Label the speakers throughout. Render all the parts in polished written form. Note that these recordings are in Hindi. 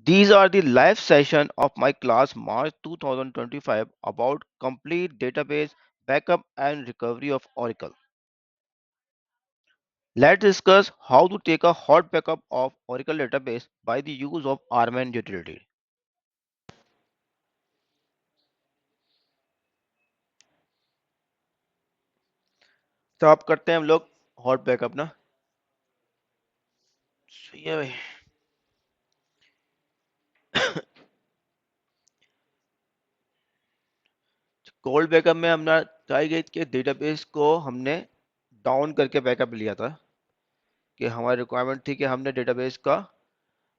Speaker 1: These are the live session of my class March 2025 about complete database backup and recovery of Oracle. Let's discuss how to take a hot backup of Oracle database by the use of RMAN utility. तो अब करते हैं हम लोग हॉट बैकअप ना। सही है भाई। कोल्ड बैकअप में हमने ट्राई की कि डेटाबेस को हमने डाउन करके बैकअप लिया था कि हमारी रिक्वायरमेंट थी कि हमने डेटाबेस का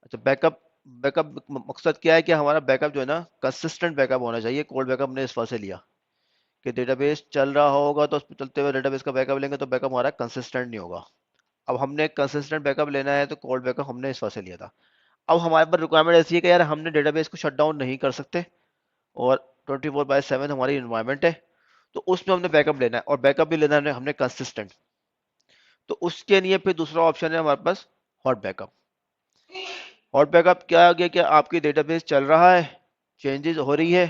Speaker 1: अच्छा बैकअप बैकअप मकसद क्या है कि हमारा बैकअप जो है ना कंसिस्टेंट बैकअप होना चाहिए। कोल्ड बैकअप ने इस वजह से लिया कि डेटाबेस चल रहा होगा तो उस पर चलते हुए डेटाबेस का बैकअप लेंगे तो बैकअप हमारा कंसिस्टेंट नहीं होगा। अब हमने कंसिस्टेंट बैकअप लेना है तो कोल्ड बैकअप हमने इस वजह से लिया था। अब हमारे पास रिक्वायरमेंट ऐसी है कि यार हमने डेटाबेस को शट डाउन नहीं कर सकते और 24/7 हमारी इन्वायरमेंट है, तो उसमें हमने बैकअप लेना है और बैकअप भी लेना है हमने कंसिस्टेंट। तो उसके लिए फिर दूसरा ऑप्शन है हमारे पास हॉट बैकअप। हॉट बैकअप क्या आ गया कि आपकी डेटाबेस चल रहा है, चेंजेस हो रही है।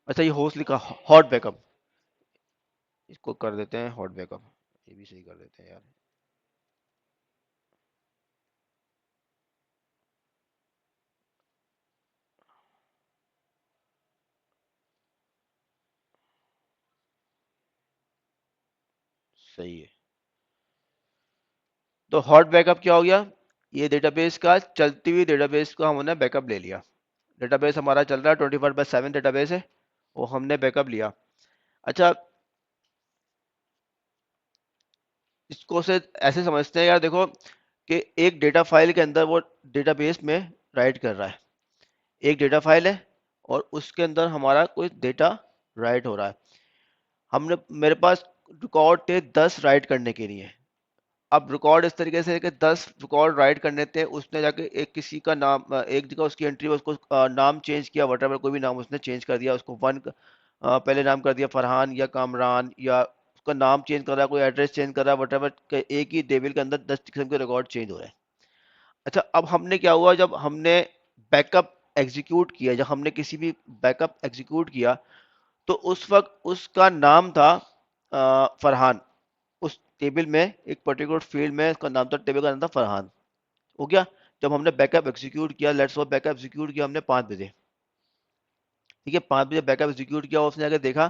Speaker 1: अच्छा ये होस्ट लिखा हॉट बैकअप, इसको कर देते हैं हॉट बैकअप, ये भी सही कर देते हैं यार। सही है। तो हॉट बैकअप क्या हो गया, ये डेटाबेस का चलती हुई डेटाबेस का हमने बैकअप ले लिया। डेटाबेस हमारा चल रहा है 24/7 डेटाबेस है, वो हमने बैकअप लिया। अच्छा इसको से ऐसे समझते हैं यार, देखो कि एक डेटा फाइल के अंदर वो डेटाबेस में राइट कर रहा है, एक डेटा फाइल है और उसके अंदर हमारा कोई डेटा राइट हो रहा है। हमने मेरे पास रिकॉर्ड थे 10 राइट करने के लिए। अब रिकॉर्ड इस तरीके से है कि 10 रिकॉर्ड राइट करने थे, उसने जाके एक किसी का नाम एक जगह उसकी एंट्री में उसको नाम चेंज किया, वट कोई भी नाम उसने चेंज कर दिया, उसको पहले नाम कर दिया फरहान या कामरान, या उसका नाम चेंज कर रहा है, कोई एड्रेस चेंज कर रहा है, वट एक ही टेबल के अंदर 10 किस्म के रिकॉर्ड चेंज हो रहे हैं। अच्छा अब हमने क्या हुआ, जब हमने बैकअप एग्जीक्यूट किया, जब हमने किसी भी बैकअप एग्जीक्यूट किया तो उस वक्त उसका नाम था फरहान। उस टेबल में एक पर्टिकुलर फील्ड में उसका नाम था, टेबल का नाम था फरहान। हो गया। जब हमने बैकअप एग्जीक्यूट किया, लेट्स सपोज बैकअप एग्जीक्यूट किया हमने 5 बजे, ठीक है 5 बजे बैकअप एग्जीक्यूट किया, उसने आके देखा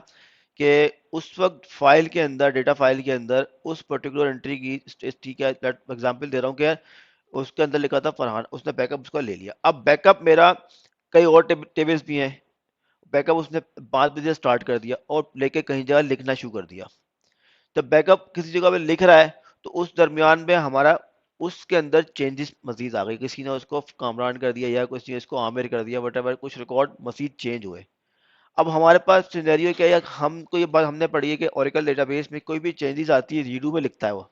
Speaker 1: कि उस वक्त फाइल के अंदर, डेटा फाइल के अंदर उस पर्टिकुलर एंट्री की, ठीक है एग्जांपल दे रहा हूँ कि उसके अंदर लिखा था फरहान, उसने बैकअप उसका ले लिया। अब बैकअप मेरा कई और टेबल्स भी हैं, बैकअप उसने 5 बजे स्टार्ट कर दिया और लेके कहीं जगह लिखना शुरू कर दिया। जब बैकअप किसी जगह पे लिख रहा है तो उस दरमियान में हमारा उसके अंदर चेंजेस मजीद आ गए, किसी ने उसको कामरान कर दिया या किसी ने इसको आमिर कर दिया, वट कुछ रिकॉर्ड मजीद चेंज हुए। अब हमारे पास सिनेरियो क्या है, हमको ये बात हमने पढ़ी है कि ओरेकल डेटाबेस में कोई भी चेंजेस आती है रीडू में लिखता है वो,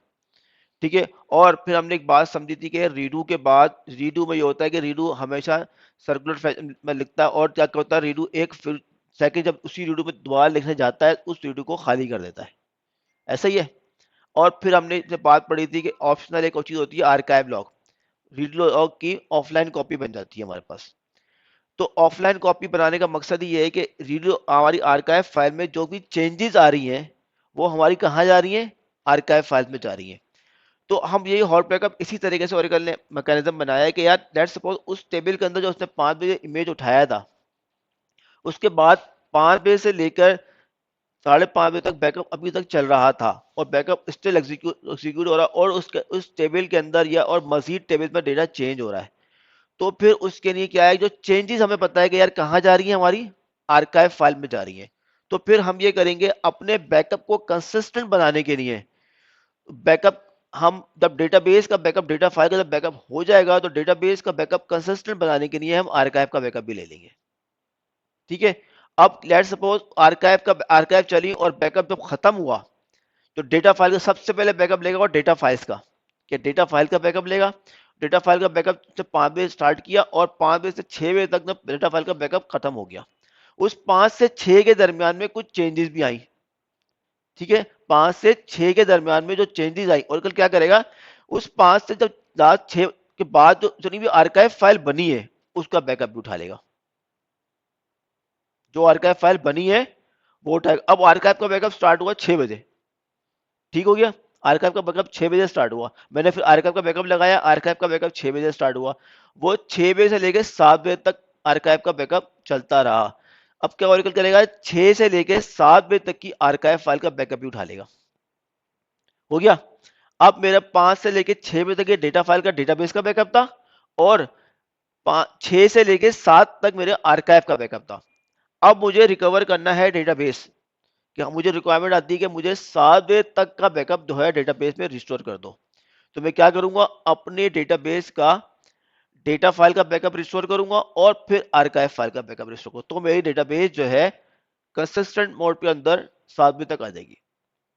Speaker 1: ठीक है। और फिर हमने एक बात समझी थी कि रीडू के बाद, रीडू में ये होता है कि रीडू हमेशा सर्कुलर फैशन में लिखता है और क्या होता है, रीडू एक फिर सेकंड जब उसी रीडू में दोबारा लिखने जाता है उस रीडू को खाली कर देता है, ऐसा ही है। और फिर हमने इससे बात पढ़ी थी कि ऑप्शनल एक और चीज होती है आर्काइव लॉग, रीड लॉग की ऑफलाइन कॉपी बन जाती है हमारे पास। तो ऑफलाइन कॉपी बनाने का मकसद ही ये है कि रीड हमारी आर्काइव फाइल में जो भी चेंजेस आ रही हैं वो हमारी कहाँ जा रही हैं, आर्काइव फाइल में जा रही हैं। तो हम यही हॉट बैकअप इसी तरीके से ओरेकल ने मैकेनिज्म बनाया है कि यार लेट्स सपोज उस टेबल के अंदर जो उसने 5 बजे इमेज उठाया था, उसके बाद 5 बजे से लेकर 5:30 बजे तक बैकअप अभी तक चल रहा था और बैकअप स्टिल एग्जीक्यूट हो रहा है और उसके उस टेबल के अंदर या और मजीद टेबल में डेटा चेंज हो रहा है। तो फिर उसके लिए क्या है, जो चेंजेस हमें पता है कि यार कहाँ जा रही है, हमारी आर्काइव फाइल में जा रही है। तो फिर हम ये करेंगे अपने बैकअप को कंसिस्टेंट बनाने के लिए, बैकअप हम जब डेटाबेस का बैकअप, डेटा फाइल का जब बैकअप हो जाएगा तो डेटाबेस का बैकअप कंसिस्टेंट बनाने के लिए हम आर्काइव का बैकअप भी ले लेंगे, ठीक है। अब लेट सपोज आर्काइव चली और बैकअप जब खत्म हुआ तो डेटा फाइल का सबसे पहले बैकअप लेगा और डेटा फाइल्स का, क्या डेटा फाइल का बैकअप लेगा। डेटा फाइल का बैकअप जब 5 बजे स्टार्ट किया और 5 बजे से 6 बजे तक जब डेटा फाइल का बैकअप खत्म हो गया, उस 5 से 6 के दरमियान में कुछ चेंजेस भी आई, ठीक है। 5 से 6 के दरमियान में जो चेंजेस आई, ओरेकल क्या करेगा, उस 5 से जब लास्ट 6 के बाद जो जितनी भी आर्काइव फाइल बनी है उसका बैकअप भी उठा लेगा। जो आर्काइव फाइल बनी है वो उठाएगा। अब आर्काइव का बैकअप स्टार्ट हुआ 6 बजे, ठीक हो गया। आर्काइव का बैकअप 6 बजे स्टार्ट हुआ, मैंने फिर आर्काइव का बैकअप लगाया, आर्काइव का बैकअप 6 बजे स्टार्ट हुआ, वो 6 बजे से लेके 7 बजे तक आर्काइव का बैकअप चलता रहा। अब क्या ऑरिकल करेगा, 6 से लेके 7 बजे तक की आर्काइव फाइल का बैकअप भी उठा लेगा। हो गया। अब मेरा 5 से लेके 6 बजे तक ये डेटा फाइल का डेटाबेस का बैकअप था, और 6 से लेके 7 तक मेरे आर्काइव का बैकअप था। अब मुझे रिकवर करना है डेटाबेस, कि मुझे रिक्वायरमेंट आती है कि मुझे 7 बजे तक का बैकअप जो है डेटाबेस में रिस्टोर कर दो। तो मैं क्या करूंगा, अपने डेटाबेस का डेटा फाइल का बैकअप रिस्टोर करूंगा और फिर आर्काइव फाइल का बैकअप रिस्टोर करूंगा, तो मेरी डेटाबेस जो है कंसिस्टेंट मोड पे अंदर 7 बजे तक आ जाएगी।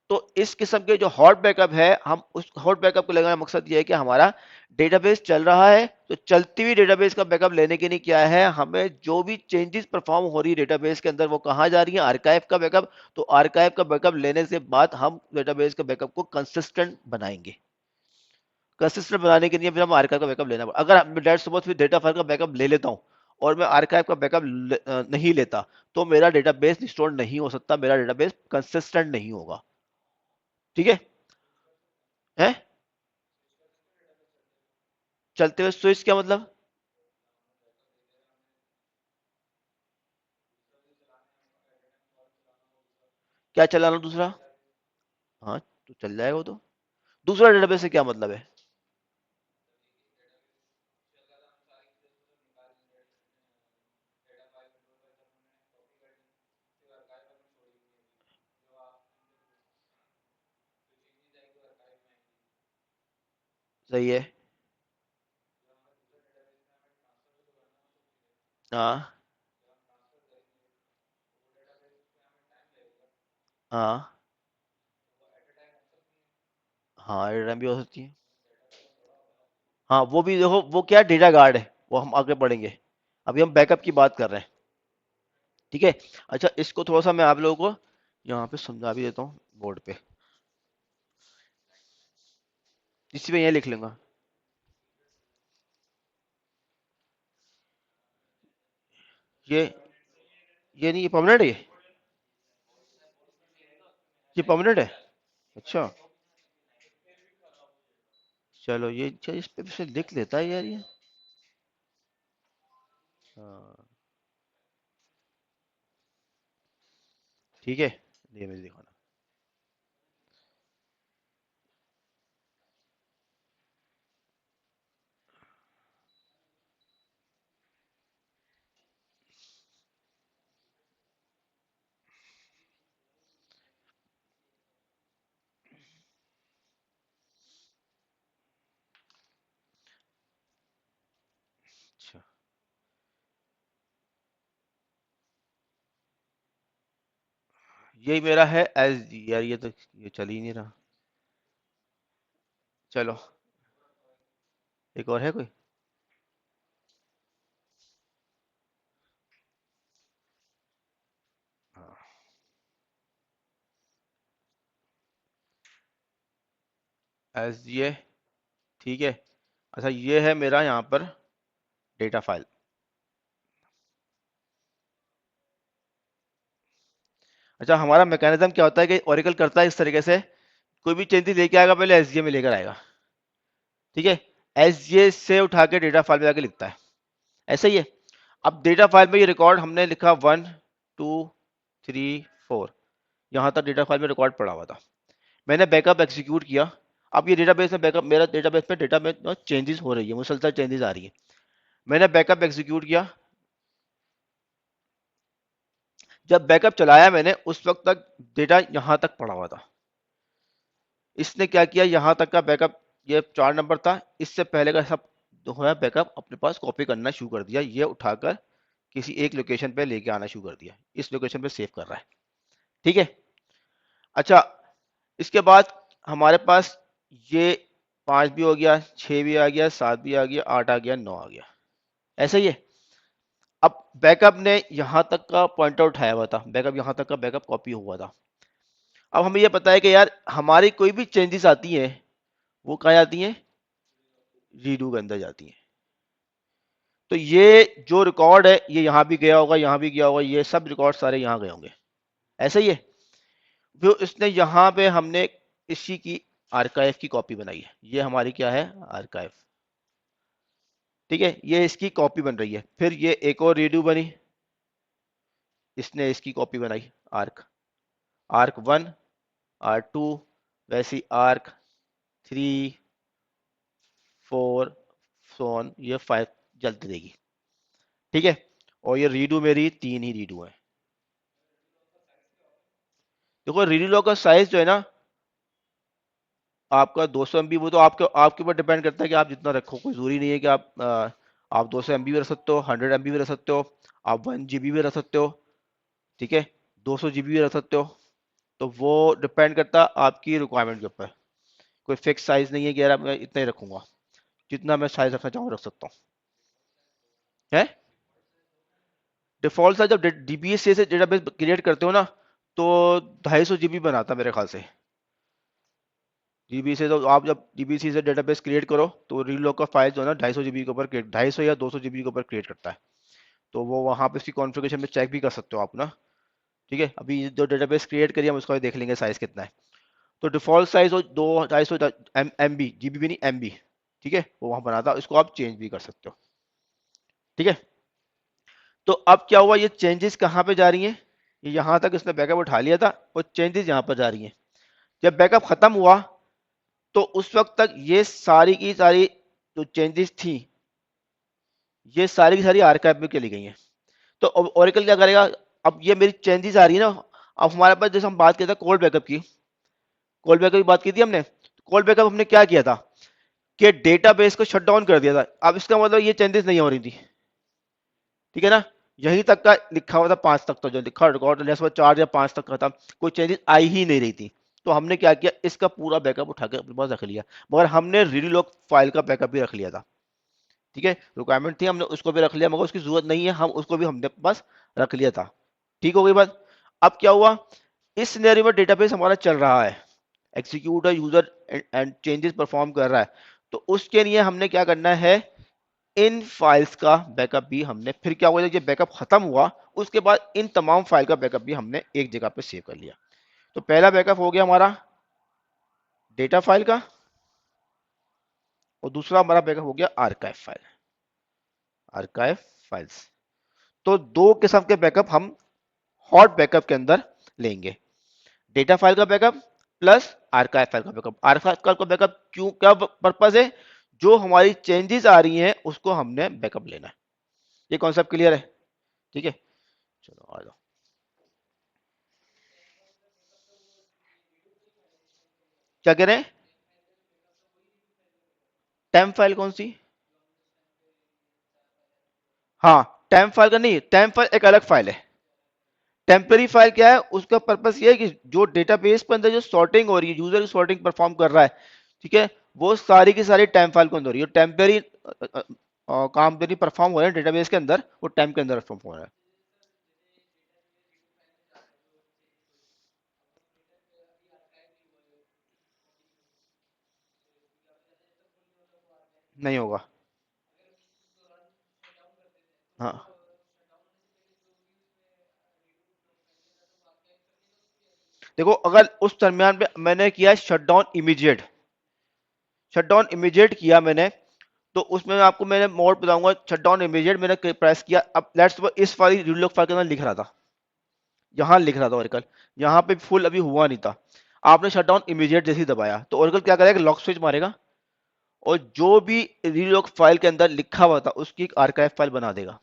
Speaker 1: तो इस किस्म के जो हॉट बैकअप है, हम उस हॉट बैकअप को लगाने का मकसद ये है कि हमारा डेटाबेस चल रहा है, तो चलती हुई डेटाबेस का बैकअप लेने के लिए क्या है, हमें जो भी चेंजेस परफॉर्म हो रही है डेटाबेस के अंदर वो कहाँ जा रही है, आर्काइव का बैकअप। तो आर्काइव का बैकअप लेने से बाद हम डेटाबेस के बैकअप को कंसिस्टेंट बनाएंगे। कंसिस्टेंट बनाने के लिए फिर हम आर्काइव का बैकअप लेना पड़ेगा। अगर मैं डेट सपोज फिर डेटा फाइल का बैकअप ले लेता हूँ और मैं आर्काइव का बैकअप नहीं लेता, तो मेरा डेटाबेस रिस्टोर नहीं हो सकता, मेरा डेटाबेस कंसिस्टेंट नहीं होगा। ठीक है। हैं? चलते हुए स्विच क्या मतलब? क्या चलाना दूसरा? हाँ, तो चल जाएगा वो तो। दूसरा डेटाबेस से क्या मतलब है? सही है। हाँ हाँ हाँ, एडम भी हो सकती है। हाँ, वो भी देखो, वो क्या डेटा गार्ड है, वो हम आगे पढ़ेंगे। अभी हम बैकअप की बात कर रहे हैं। ठीक है। अच्छा, इसको थोड़ा सा मैं आप लोगों को यहाँ पे समझा भी देता हूँ बोर्ड पे, इसी में यह लिख लूंगा। ये ये नहीं, ये परमानेंट है ये परमानेंट है। अच्छा, चलो ये, अच्छा इस पे से लिख लेता है यार ये। हाँ, ठीक है, ये मुझे दिखाना। अच्छा, यही मेरा है एस डी यार, ये तो ये चल ही नहीं रहा। चलो, एक और है कोई? एस डी है, ठीक है। अच्छा, ये है मेरा यहाँ पर डेटा फाइल। अच्छा, हमारा मैकेनिज्म क्या होता है कि ओरेकल करता है इस तरीके से, कोई भी चेंजेस लेके आएगा पहले एसजीए में लेकर आएगा। ठीक है। एसजीए से उठा के डेटा फाइल में जाके लिखता है। ऐसा ही है। अब डेटा फाइल में ये रिकॉर्ड हमने लिखा 1 2 3 4, यहाँ तक डेटा फाइल में रिकॉर्ड पड़ा हुआ था। मैंने बैकअप एग्जीक्यूट किया। अब ये डेटाबेस में बैकअप, मेरा डेटाबेस में डेटा में चेंजेस हो रही है, मुसलसल चेंजेस आ रही है। मैंने बैकअप एग्जीक्यूट किया। जब बैकअप चलाया मैंने, उस वक्त तक डेटा यहाँ तक पड़ा हुआ था। इसने क्या किया, यहाँ तक का बैकअप, ये 4 नंबर था, इससे पहले का सब जो है बैकअप अपने पास कॉपी करना शुरू कर दिया, ये उठाकर किसी एक लोकेशन पे लेके आना शुरू कर दिया, इस लोकेशन पे सेव कर रहा है। ठीक है। अच्छा, इसके बाद हमारे पास ये 5 भी हो गया, 6 भी आ गया, 7 भी आ गया, 8 आ गया, 9 आ गया। ऐसा ही है। अब बैकअप ने यहाँ तक का पॉइंटर उठाया हुआ था, बैकअप यहाँ तक का बैकअप कॉपी हुआ था। अब हमें ये पता है कि यार हमारी कोई भी चेंजेस आती हैं वो कहाँ आती हैं, रीडू के अंदर जाती हैं। तो ये जो रिकॉर्ड है ये यहाँ भी गया होगा, यहाँ भी गया होगा, ये सब रिकॉर्ड सारे यहाँ गए होंगे, ऐसा ही है। जो इसने यहाँ पे हमने इसी की आर्काइव की कॉपी बनाई है, ये हमारी क्या है, आर्काइव। ठीक है, ये इसकी कॉपी बन रही है। फिर ये एक और रीडू बनी, इसने इसकी कॉपी बनाई, आर्क, आर्क 1, आर्क 2, वैसी आर्क 3, 4, सोन, ये 5 जल्द देगी। ठीक है, और ये रीडू मेरी 3 ही रीडू है। देखो रीडू लॉग का साइज जो है ना आपका 200 MB, वो तो आपके आपके ऊपर डिपेंड करता है कि आप जितना रखो। कोई जरूरी नहीं है कि आप 200 MB भी रख सकते हो, 100 MB भी रख सकते हो, आप 1 GB भी रख सकते हो। ठीक है, 200 GB भी रख सकते हो। तो वो डिपेंड करता है आपकी रिक्वायरमेंट के ऊपर। कोई फिक्स साइज नहीं है कि यार मैं इतना ही रखूंगा, जितना मैं साइज रखना चाहूँ रख सकता हूँ। है डिफॉल्ट साइज जब डीबीएस से डेटाबेस क्रिएट करते हो ना, तो 250 GB बनाता है मेरे ख्याल से। जीबी से तो आप जब डीबीसी से डेटाबेस क्रिएट करो तो रीलॉग का फाइल जो है ना 250 GB के ऊपर 250 या 200 GB के ऊपर क्रिएट करता है। तो वो वहाँ पे इसकी कॉन्फ़िगरेशन में चेक भी कर सकते हो आप ना। ठीक है, अभी जो डेटाबेस क्रिएट करिए हम उसका भी देख लेंगे साइज कितना है। तो डिफॉल्ट साइज हो 250 MB, GB भी नहीं MB। ठीक है, वो वहाँ बनाता, इसको आप चेंज भी कर सकते हो। ठीक है, तो अब क्या हुआ, ये चेंजेस कहाँ पे जा रही हैं, ये यहाँ तक इसने बैकअप उठा लिया था और चेंजेस यहाँ पर जा रही हैं। जब बैकअप खत्म हुआ तो उस वक्त तक ये सारी की सारी जो चेंजेस थी ये सारी की सारी आर्काइव में चली गई हैं। तो अब ओरेकल क्या करेगा, अब ये मेरी चेंजेस आ रही है ना, अब हमारे पास जैसे हम बात करते हैं कोल्ड बैकअप की, कोल्ड बैकअप की बात की थी हमने। कोल्ड बैकअप हमने क्या किया था कि डेटाबेस को शट डाउन कर दिया था। अब इसका मतलब ये चेंजेस नहीं हो रही थी। ठीक है ना, यहीं तक का लिखा हुआ था, 5 तक तो जो लिखा रिकॉर्ड 4 या 5 तक का था, कोई चेंजेस आई ही नहीं रही थी। तो हमने क्या किया, इसका पूरा बैकअप उठा के अपने पास रख लिया, मगर हमने रीलॉग फाइल का बैकअप भी रख लिया था। ठीक है, रिक्वायरमेंट थी, हमने उसको भी रख लिया, मगर उसकी जरूरत नहीं है, हम उसको भी हमने पास रख लिया था। ठीक हो गई बात। अब क्या हुआ, इस सिनेरियो में डेटाबेस हमारा चल रहा है, execute user and changes perform कर रहा है। तो उसके लिए हमने क्या करना है, इन फाइल्स का बैकअप भी हमने, फिर क्या हुआ जब बैकअप खत्म हुआ उसके बाद इन तमाम फाइल का बैकअप भी हमने एक जगह पे सेव कर लिया। तो पहला बैकअप हो गया हमारा डेटा फाइल का, और दूसरा हमारा बैकअप हो गया आर्काइव फाइल, आर्काइव फाइल्स। तो दो किस्म के बैकअप हम हॉट बैकअप के अंदर लेंगे, डेटा फाइल का बैकअप प्लस आर्काइव फाइल का बैकअप। आर्काइव फाइल का बैकअप क्यों, क्या पर्पस है, जो हमारी चेंजेस आ रही हैं उसको हमने बैकअप लेना है। ये कॉन्सेप्ट क्लियर है। ठीक है, चलो आ जाओ। क्या कह रहे हैं, टेम्प फाइल कौन सी, हाँ टेम्प फाइल का नहीं, टेम्प फाइल एक अलग फाइल है। टेम्पररी फाइल क्या है, उसका पर्पस ये है कि जो डेटाबेस के अंदर जो सॉर्टिंग हो रही है, यूजर सॉर्टिंग परफॉर्म कर रहा है, ठीक है, वो सारी की सारी टेम्प फाइल के अंदर हो रही है। टेम्पररी काम यदि परफॉर्म हो रहा है डेटाबेस के अंदर, वो टेम्प के अंदर परफॉर्म हो रहा है। नहीं होगा, हाँ। देखो अगर उस दरमियान में मैंने किया shut down immediate, shut down immediate किया मैंने, तो उसमें आपको मैंने मोड बताऊंगा, शट डाउन इमीडिएट मैंने प्रेस किया। अब लेट्स सपोज इस वाली रीलॉग फाइल के अंदर लिख रहा था, यहाँ लिख रहा था ओरेकल, यहाँ पे फुल अभी हुआ नहीं था, आपने शट डाउन इमीडिएट जैसे ही दबाया तो ओरेकल क्या करेगा, लॉक स्विच मारेगा और जो भी रीलॉग फाइल के अंदर लिखा हुआ था उसकी एक आर्काइव फाइल बना देगा,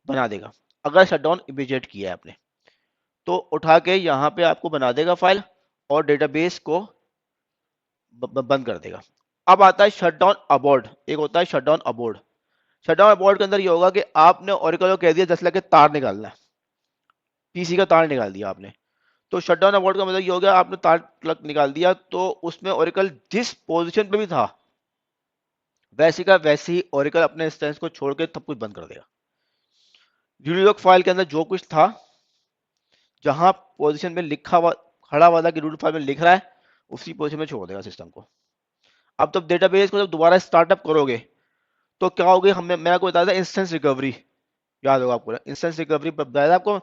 Speaker 1: बना देगा। अगर शट डाउन इमीडिएट किया है आपने तो उठा के यहाँ पे आपको बना देगा फाइल और डेटाबेस को बंद कर देगा। अब आता है शट डाउन अबॉर्ड, एक होता है शट डाउन अबॉर्ड। शट डाउन अबॉर्ड के अंदर ये होगा कि आपने ओरेकल को कह दिया 10 लाख के तार निकालना है, पीसी का तार निकाल दिया आपने। तो शटडाउन अबॉर्ड का मतलब ये हो गया, आपने तार प्लग निकाल दिया तो उसमें ओरेकल जिस पोजीशन पे भी था वैसे का वैसे ही ओरेकल अपने इंस्टेंस को छोड़ के सब कुछ बंद कर देगा। यूनिलॉग फाइल के अंदर जो कुछ था, जहां पोजीशन में लिखा हुआ खड़ा हुआ था कि रूट फाइल में लिख रहा है, उसी पोजीशन में छोड़ देगा सिस्टम को। अब जब डेटाबेस को जब दोबारा स्टार्टअप करोगे तो क्या होगी, हमने मैं आपको बताया था इंस्टेंस रिकवरी, याद होगा आपको इंस्टेंस रिकवरी बताया था आपको।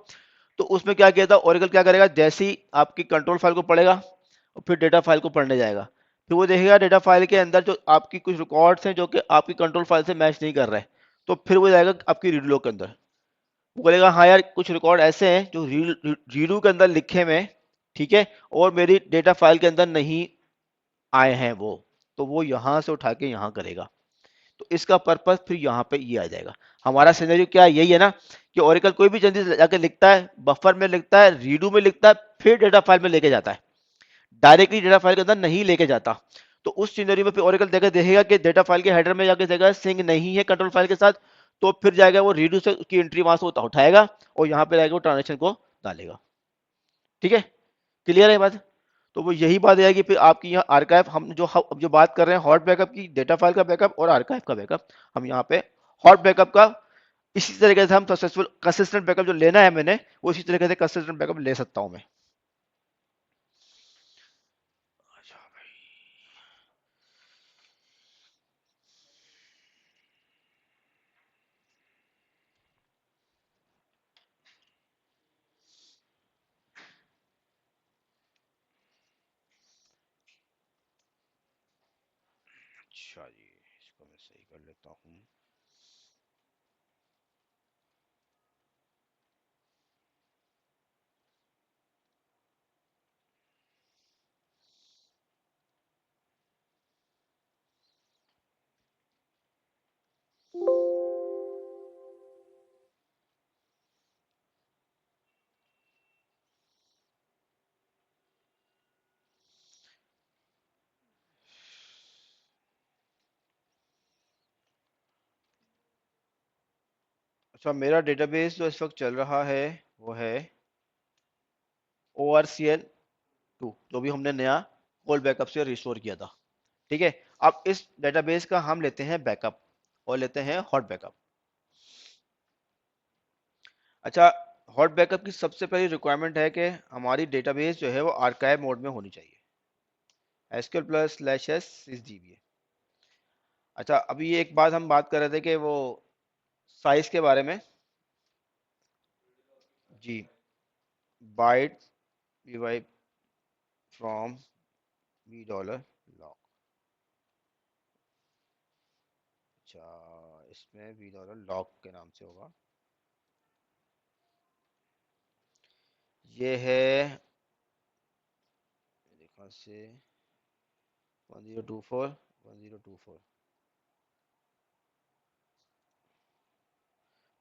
Speaker 1: तो उसमें क्या किया था, ओरेकल क्या करेगा, जैसे ही आपकी कंट्रोल फाइल को पढ़ेगा और फिर डेटा फाइल को पढ़ने जाएगा, फिर वो देखेगा डेटा फाइल के अंदर जो आपकी कुछ रिकॉर्ड्स हैं जो कि आपकी कंट्रोल फाइल से मैच नहीं कर रहे हैं, तो फिर वो जाएगा आपकी रीड लॉग के अंदर, वो बोलेगा हाँ यार कुछ रिकॉर्ड ऐसे हैं जो रीडू के अंदर लिखे हुए हैं, ठीक है, और मेरी डेटा फाइल के अंदर नहीं आए हैं वो, तो वो यहां से उठा के यहां करेगा। तो इसका पर्पस फिर यहाँ पे ये आ जाएगा। हमारा सिनेरियो क्या है, यही है ना, कि ओरेकल कोई भी चीज जाके लिखता है, बफर में लिखता है, रीडू में लिखता है, फिर डेटा फाइल में लेके जाता है, डायरेक्टली डेटा फाइल के अंदर नहीं लेके जाता। तो उस सिनेरियो में फिर ओरेकल देखेगा कि डेटा फाइल के हेडर में जाके देखेगा सिंक नहीं है कंट्रोल फाइल के साथ, तो फिर जाएगा वो रीडू से उसकी एंट्री वहां से उठाएगा और यहाँ पे जाएगा वो ट्रांजेक्शन को डालेगा। ठीक है, क्लियर है बात। तो वो यही बात है कि फिर आपकी यहाँ आर्काइव, हम जो बात कर रहे हैं हॉट बैकअप की, डेटा फाइल का बैकअप और आर्काइव का बैकअप, हम यहाँ पे हॉट बैकअप का इसी तरीके से हम सक्सेसफुल कंसिस्टेंट बैकअप जो लेना है मैंने, वो इसी तरीके से कंसिस्टेंट बैकअप ले सकता हूं मैं। अच्छा जी, इसको मैं सही कर लेता हूँ। अच्छा, मेरा डेटाबेस जो इस वक्त चल रहा है वो है ORCL 2, जो भी हमने नया कोल बैकअप से रिस्टोर किया था। ठीक है, अब इस डेटाबेस का हम लेते हैं बैकअप और लेते हैं हॉट बैकअप। अच्छा, हॉट बैकअप की सबसे पहली रिक्वायरमेंट है कि हमारी डेटाबेस जो है वो आर्काइव मोड में होनी चाहिए, SQL+/s6dba। अच्छा, अभी ये एक बात हम बात कर रहे थे कि वो साइज के बारे में। जी, बाइट py फ्रॉम $v$log। अच्छा, इसमें $v$log के नाम से होगा। ये है मेरे ख्याल से 1024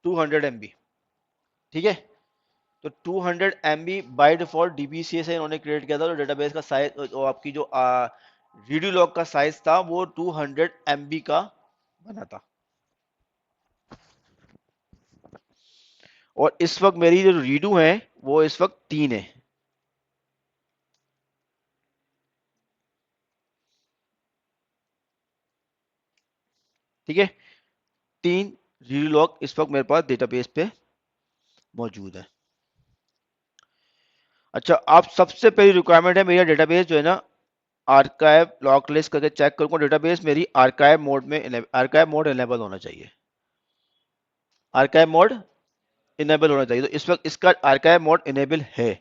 Speaker 1: 200 MB। ठीक है, तो 200 MB बाय डिफॉल्ट DBCA से इन्होंने क्रिएट किया था। तो डेटाबेस का साइज, तो आपकी जो रीडू लॉग का साइज था वो 200 MB का बना था। और इस वक्त मेरी जो रीडू है वो इस वक्त 3 है। ठीक है, 3 रीडू लॉग इस वक्त मेरे पास डेटाबेस पे मौजूद है। अच्छा, आप सबसे पहली रिक्वायरमेंट है मेरा डेटाबेस जो है ना आर्काइव लॉक लिस्ट करके चेक करूंगा, डेटाबेस मेरी आर्काइव मोड में आर्काइव मोड इनेबल होना चाहिए। आर्काइव मोड इनेबल होना चाहिए, तो इस वक्त इसका आर्काइव मोड इनेबल है।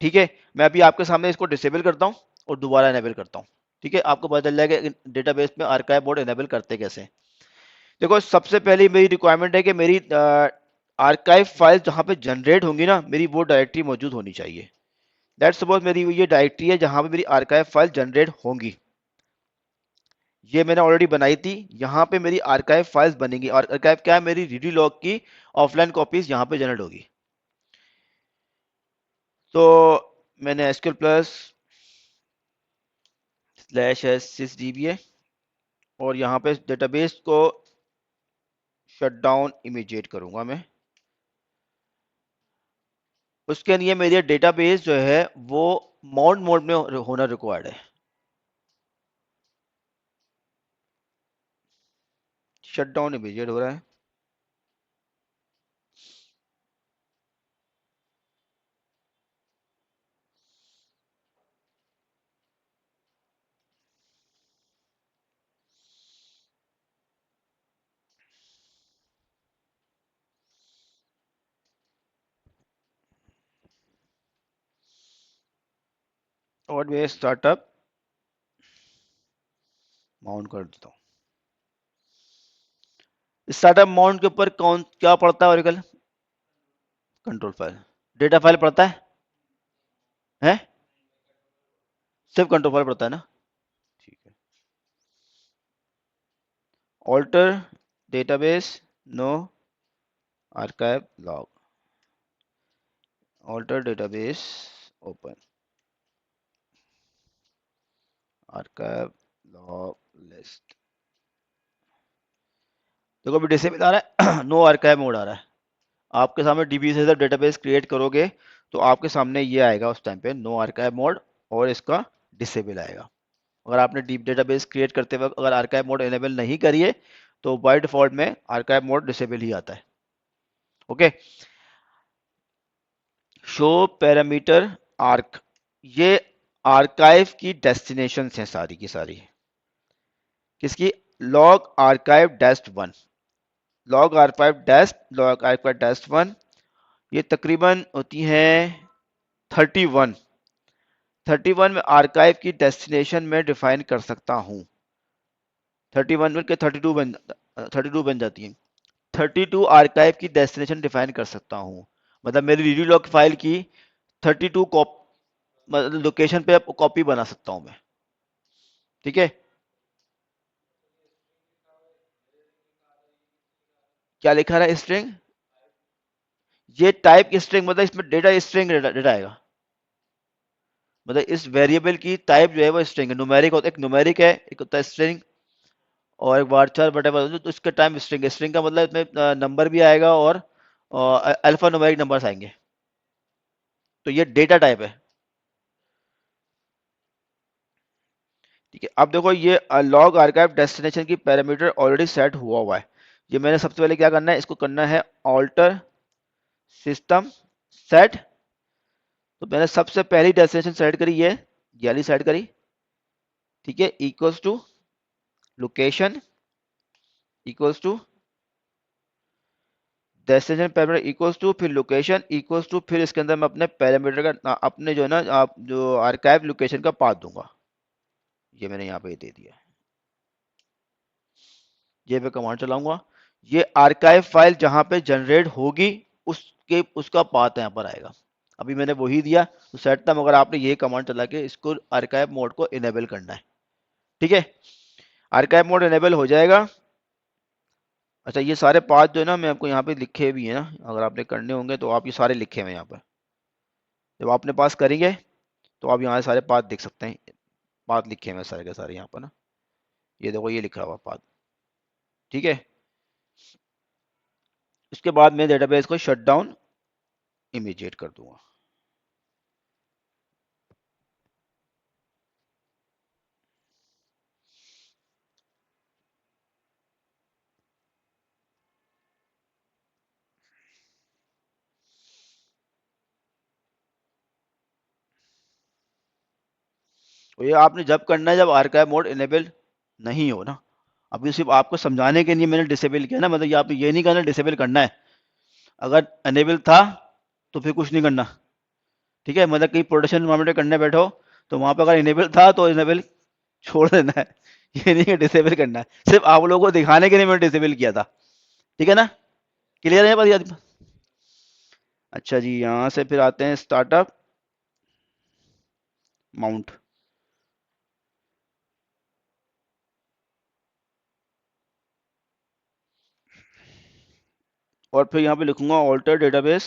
Speaker 1: ठीक है, मैं अभी आपके सामने इसको डिसेबल करता हूं और दोबारा इनेबल करता हूं। ठीक है, आपको पता चल जाएगा डेटाबेस में आर्काइव मोड इनेबल करते कैसे हैं। देखो, सबसे पहली मेरी रिक्वायरमेंट है कि मेरी आर्काइव फाइल जहां पे जनरेट होंगी ना, मेरी वो डायरेक्टरी मौजूद होनी चाहिए। दैट्स सपोज मेरी ये डायरेक्टरी है जहां पे मेरी आर्काइव फाइल जनरेट होंगी। ये मैंने ऑलरेडी बनाई थी, यहाँ पे मेरी आर्काइव फाइल्स बनेंगी। और आर्काइव क्या है, मेरी रीडी लॉग की ऑफलाइन कॉपीज यहाँ पे जनरेट होगी। तो मैंने SQL+/s6dba और यहाँ पे डेटाबेस को शट डाउन इमीडिएट करूंगा मैं। उसके लिए मेरे डेटाबेस जो है वो माउंट मोड में होना रिक्वायर्ड है। शट डाउन इमीडिएट हो रहा है। और मैं स्टार्टअप माउंट कर देता हूँ। स्टार्टअप माउंट के ऊपर कौन क्या पड़ता है oracle? Control file, data file पड़ता है सिर्फ कंट्रोल फाइल पड़ता है ना, ठीक है। Alter database no archive log, alter database open archive log list. देखो अभी डिसेबल आ रहा है नो आर्काइव मोड आ रहा है। आपके सामने डीबी से जब डेटाबेस क्रिएट करोगे तो आपके सामने ये आएगा उस टाइम पे नो आर्काइव मोड, और इसका डिसेबल आएगा। अगर आपने डीप डेटाबेस क्रिएट करते वक्त अगर आर्काइव मोड इनेबल नहीं करिए तो बाय डिफॉल्ट में आर्काइव मोड डिसेबल ही आता है। ओके, शो पैरामीटर आर्क, ये आर्काइव की डेस्टिनेशन है सारी की सारी। किसकी? Log archive dest one, log archive dest one, ये तकरीबन होती है 31। 31 में आर्काइव की डेस्टिनेशन में डिफाइन कर सकता हूं। 31 में के 32 बन जाती है। 32 आर्काइव की डेस्टिनेशन डिफाइन कर सकता हूं, मतलब मेरी वीडियो लॉग फाइल की 32 मतलब लोकेशन पे कॉपी बना सकता हूं मैं। ठीक है, क्या लिखा रहा है? स्ट्रिंग, ये टाइप स्ट्रिंग, मतलब इसमें डेटा स्ट्रिंग डेटा आएगा। मतलब इस वेरिएबल की टाइप जो है वो स्ट्रिंग है, न्यूमेरिक होता है, एक न्यूमेरिक है, एक होता है स्ट्रिंग, और एक वार्चर वटेवर, तो इसका टाइम स्ट्रिंग है। स्ट्रिंग का मतलब इसमें नंबर भी आएगा और अल्फा न्यूमेरिक नंबर्स आएंगे, तो ये डेटा टाइप है। ठीक है, अब देखो ये लॉग आर्काइव डेस्टिनेशन की पैरामीटर ऑलरेडी सेट हुआ है। ये मैंने सबसे पहले क्या करना है, इसको करना है ऑल्टर सिस्टम सेट। तो मैंने सबसे पहली डेस्टिनेशन सेट करी, ये वाली सेट करी। ठीक है, equals to location equals to destination parameter equals to फिर लोकेशन इक्वल्स टू, फिर इसके अंदर मैं अपने पैरामीटर का अपने जो है ना आप जो आर्काइव लोकेशन का पाथ दूंगा। ये मैंने यहाँ पे दे दिया, ये मैं कमांड चलाऊंगा। ये आर्काइव फाइल जहां पे जनरेट होगी उसका पाथ यहाँ पर आएगा। अभी मैंने वही दिया तो सेट था, मगर आपने ये कमांड चला के इसको आर्काइव मोड को इनेबल करना है। ठीक है, आर्काइव मोड इनेबल हो जाएगा। अच्छा, ये सारे पाथ जो है ना मैं आपको यहाँ पे लिखे भी है ना, अगर आपने करने होंगे तो आप ये सारे लिखे हुए यहाँ पर, जब आपने पास करेंगे तो आप यहाँ सारे पाथ देख सकते हैं। पाथ लिखे हुए सारे के सारे यहाँ पर ना, ये देखो ये लिखा हुआ पाथ। ठीक है, उसके बाद मैं डेटाबेस को शट डाउन इमीडिएट कर दूंगा। तो ये आपने जब करना है जब आर्काइव मोड इनेबल नहीं हो ना। अभी सिर्फ आपको समझाने के लिए मैंने डिसेबल किया ना, मतलब ये आपने ये नहीं करना डिसेबल करना है। अगर इनेबल था तो फिर कुछ नहीं करना। ठीक है, मतलब कहीं प्रोडक्शन एनवायरनमेंट करने बैठो तो वहां पर अगर इनेबल था तो इनेबल छोड़ देना है। ये नहीं है डिसेबल करना है, सिर्फ आप लोगों को दिखाने के लिए मैंने डिसेबल किया था। ठीक है ना, क्लियर है बात? अच्छा जी, यहाँ से फिर आते हैं स्टार्टअप माउंट, और फिर यहाँ पे लिखूंगा ऑल्टर डेटाबेस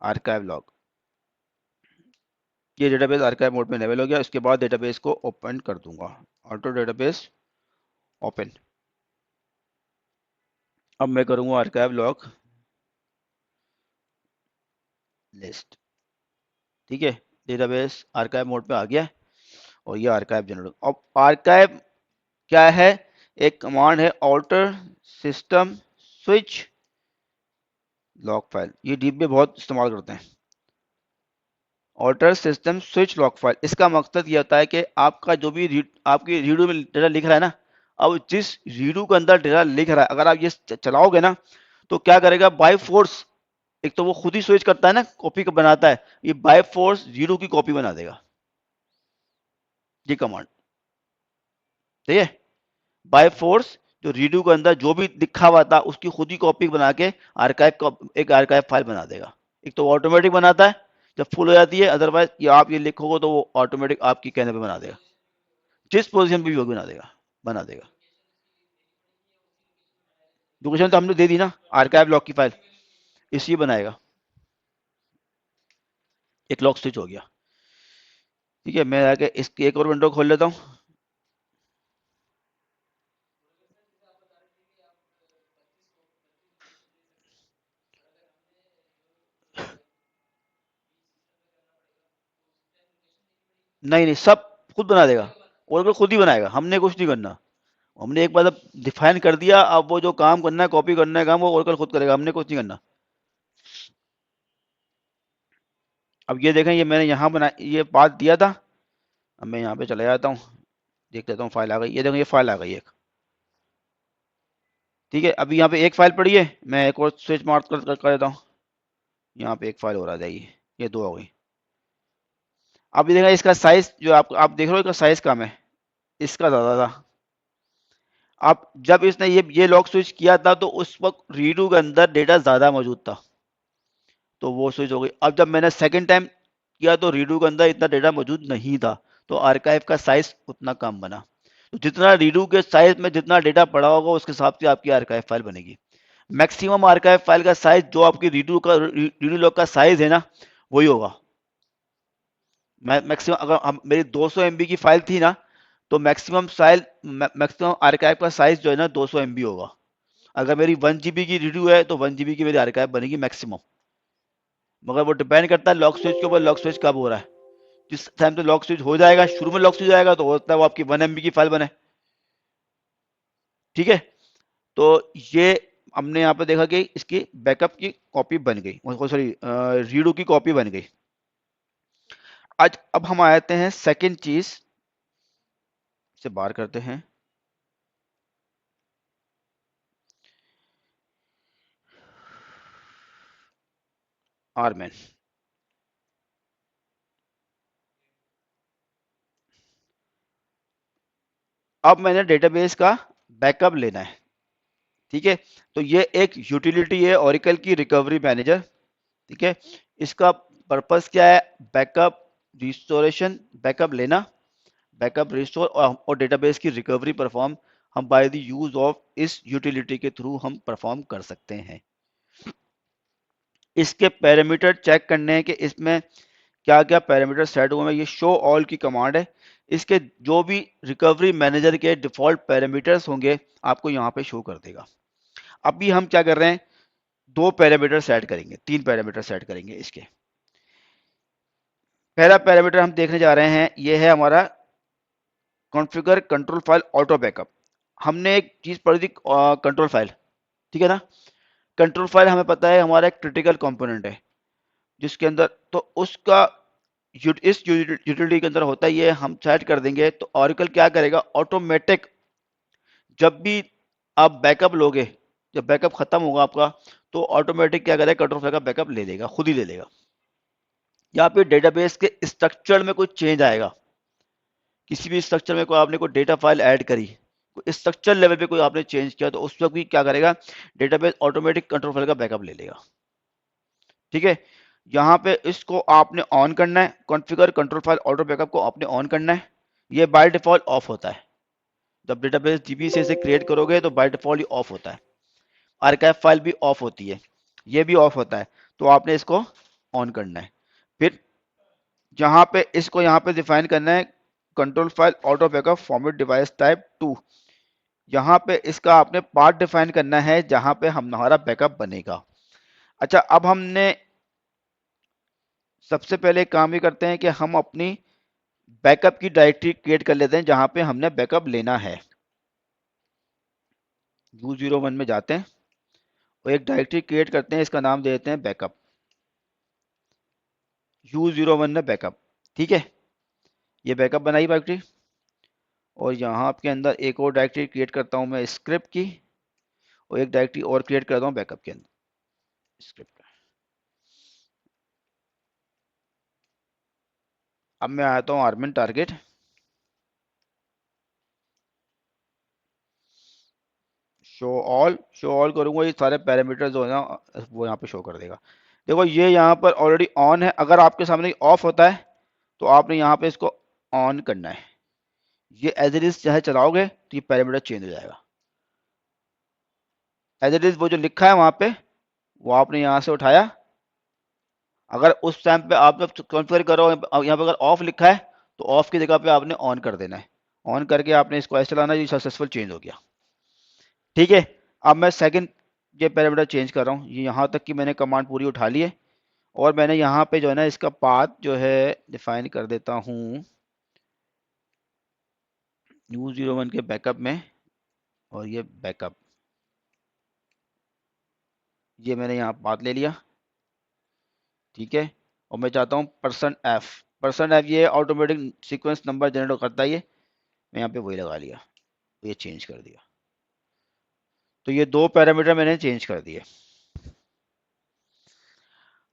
Speaker 1: आर्काइव लॉग। ये डेटाबेस आर्काइव मोड में इनेबल हो गया। इसके बाद डेटाबेस को ओपन कर दूंगा, ऑल्टर डेटाबेस ओपन। अब मैं करूंगा आर्काइव लॉग लिस्ट। ठीक है, डेटाबेस आर्काइव मोड पे आ गया और ये आर्काइव जनरेट। अब आर्काइव क्या है? एक कमांड है alter system switch log file, ये डीप में बहुत इस्तेमाल करते हैं। Alter system switch log file, इसका मकसद ये होता है कि आपका जो भी आपकी रीडू में डेटा लिख रहा है ना, अब जिस रीडू के अंदर डेटा लिख रहा है अगर आप ये चलाओगे ना तो क्या करेगा बाय फोर्स, एक तो वो खुद ही स्विच करता है ना, कॉपी बनाता है, ये बाय फोर्स रीडू की कॉपी बना देगा। ये कमांड, ठीक है। बाय फोर्स जो रीडू के अंदर जो भी लिखा हुआ था उसकी खुद ही कॉपी बना के आर्काइव का एक आर्काइव फाइल बना देगा। एक तो ऑटोमेटिक बनाता है जब फुल हो जाती है, अदरवाइज ये आप ये लिखोगे तो वो ऑटोमेटिक आपकी कहने पे बना देगा, जिस पोजीशन पे भी होगी बना देगा। लोकेशन तो हमने दे दी ना, आर्काइव लॉक की फाइल इसी बनाएगा। एक लॉक स्विच हो गया, ठीक है। मैं आके इसकी एक और विंडो खोल लेता हूँ। नहीं नहीं, सब खुद बना देगा, और खुद ही बनाएगा, हमने कुछ नहीं करना। हमने एक बार जब डिफाइन कर दिया, अब वो जो काम करना है, कॉपी करना है काम, वो ओरेकल खुद करेगा, हमने कुछ नहीं करना। अब ये देखें, ये मैंने यहाँ बना ये पाथ दिया था। अब मैं यहाँ पे चला जाता हूँ, देख लेता हूँ फाइल आ गई। ये देखो, ये फाइल आ गई एक, ठीक है। अभी यहाँ पे एक फाइल पड़ी है, मैं एक और स्विच मार्क कर देता हूँ। यहाँ पे एक फाइल हो रहा है, ये दो हो गई। अब ये देखा, इसका साइज जो आप देख रहे हो, इसका साइज कम है, इसका ज़्यादा था। अब जब इसने ये लॉक स्विच किया था तो उस वक्त रीडू के अंदर डेटा ज़्यादा मौजूद था, तो वो स्विच हो गई। अब जब मैंने सेकंड टाइम किया तो रीडू के अंदर इतना डेटा मौजूद नहीं था, तो आर्काइव का साइज उतना कम बना। तो जितना रीडू के साइज में जितना डेटा पड़ा होगा उसके हिसाब से आपकी आर्काइव फाइल बनेगी। मैक्सिमम आर्काइव फाइल का साइज जो आपकी रीडू लॉक का साइज है ना, वही होगा। मैक्सिमम अगर मेरी 200 MB की फाइल थी ना, तो मैक्सिमम आर्काइव का साइज जो है ना 200 MB होगा। अगर मेरी 1 GB की रीडू है तो 1 GB की मेरी आर्काइव बनेगी मैक्सिमम। मगर वो डिपेंड करता है लॉक स्विच के ऊपर, लॉक स्विच कब हो रहा है। जिस टाइम पे लॉक स्विच हो जाएगा, शुरू में लॉक स्विच आएगा, तो होता है वो आपकी 1 MB की फाइल बने, ठीक है। तो ये हमने यहाँ पे देखा कि इसकी बैकअप की कॉपी बन गई, सॉरी रीडू की कॉपी बन गई। आज अब हम आते हैं सेकंड चीज से बाहर करते हैं। आरमैन, अब मैंने डेटाबेस का बैकअप लेना है, ठीक है। तो ये एक यूटिलिटी है ओरेकल की रिकवरी मैनेजर, ठीक है। इसका पर्पस क्या है? बैकअप रिस्टोरेशन, बैकअप लेना, बैकअप रिस्टोर और डेटाबेस की रिकवरी परफॉर्म हम बाय द यूज ऑफ इस यूटिलिटी के थ्रू हम परफॉर्म कर सकते हैं। इसके पैरामीटर चेक करने हैं कि इसमें क्या क्या पैरामीटर सेट हुए हैं। ये शो ऑल की कमांड है, इसके जो भी रिकवरी मैनेजर के डिफॉल्ट पैरामीटर्स होंगे आपको यहाँ पे शो कर देगा। अभी हम क्या कर रहे हैं, दो पैरामीटर सेट करेंगे, तीन पैरामीटर सेट करेंगे इसके। पहला पैरामीटर हम देखने जा रहे हैं, ये है हमारा configure control file auto backup. हमने एक चीज पढ़ी थी, कंट्रोल फाइल, ठीक है ना। कंट्रोल फाइल हमें पता है हमारा एक क्रिटिकल कंपोनेंट है, जिसके अंदर तो उसका इस यूटिलिटी के अंदर होता है, ये हम सेट कर देंगे तो ऑरेकल क्या करेगा, ऑटोमेटिक जब भी आप बैकअप लोगे, जब बैकअप खत्म होगा आपका, तो ऑटोमेटिक क्या करेगा, कंट्रोल फाइल का बैकअप ले लेगा, खुद ही ले लेगा। या फिर डेटाबेस के स्ट्रक्चर में कोई चेंज आएगा, किसी भी स्ट्रक्चर में कोई आपने कोई डेटा फाइल ऐड करी, कोई स्ट्रक्चर लेवल पे कोई आपने चेंज किया, तो उस वक्त भी क्या करेगा, डेटाबेस ऑटोमेटिक कंट्रोल फाइल का बैकअप ले लेगा, ठीक है। यहाँ पे इसको आपने ऑन करना है, configure control file auto backup को आपने ऑन करना है। ये बाय डिफॉल्ट ऑफ होता है, जब डेटाबेस डीबी से इसे क्रिएट करोगे तो बाय डिफॉल्ट ही ऑफ होता है। आर्काइव फाइल भी ऑफ होती है, ये भी ऑफ होता है, तो आपने इसको ऑन करना है। फिर जहाँ पे इसको यहाँ पे डिफाइन करना है, control file auto backup format device type 2, यहाँ पे इसका आपने पार्ट डिफाइन करना है जहाँ पे हमारा बैकअप बनेगा। अच्छा, अब हमने सबसे पहले काम ये करते हैं कि हम अपनी बैकअप की डायरेक्टरी क्रिएट कर लेते हैं जहां पे हमने बैकअप लेना है। U01 में जाते हैं और एक डायरेक्टरी क्रिएट करते हैं, इसका नाम दे देते हैं बैकअप, U01 में बैकअप, ठीक है। ये बैकअप बनाई डायरेक्टरी, और यहाँ आपके अंदर एक और डायरेक्टरी क्रिएट करता हूँ मैं स्क्रिप्ट की, और एक डायरेक्टरी और क्रिएट करता हूँ बैकअप के अंदर स्क्रिप्ट। अब मैं आता हूँ आर्मिन टारगेट, शो ऑल करूंगा, ये सारे पैरामीटर जो है ना वो यहाँ पे शो कर देगा। देखो ये यहाँ पर ऑलरेडी ऑन है, अगर आपके सामने ऑफ होता है तो आपने यहाँ पे इसको ऑन करना है। ये एज इट इज चाहे चलाओगे तो ये पैरामीटर चेंज हो जाएगा। एज इट इज वो जो लिखा है वहां पे वो आपने यहाँ से उठाया, अगर उस टाइम पे आपने कॉन्फ़िगर करो यहाँ पे अगर ऑफ लिखा है तो ऑफ की जगह पे आपने ऑन कर देना है। ऑन करके आपने इसको ऐसे चलाना है, ये सक्सेसफुल चेंज हो गया। ठीक है, अब मैं सेकंड ये पैरामीटर चेंज कर रहा हूँ। ये यहाँ तक की मैंने कमांड पूरी उठा ली है और मैंने यहाँ पे जो है ना इसका पाथ जो है डिफाइन कर देता हूँ U01 के बैकअप में, और ये बैकअप ये मैंने यहाँ पाथ ले लिया। ठीक है, और मैं चाहता हूँ %f ये ऑटोमेटिक सीक्वेंस नंबर जनरेट करता है, ये मैं यहाँ पे वही लगा लिया, ये चेंज कर दिया। तो ये दो पैरामीटर मैंने चेंज कर दिए।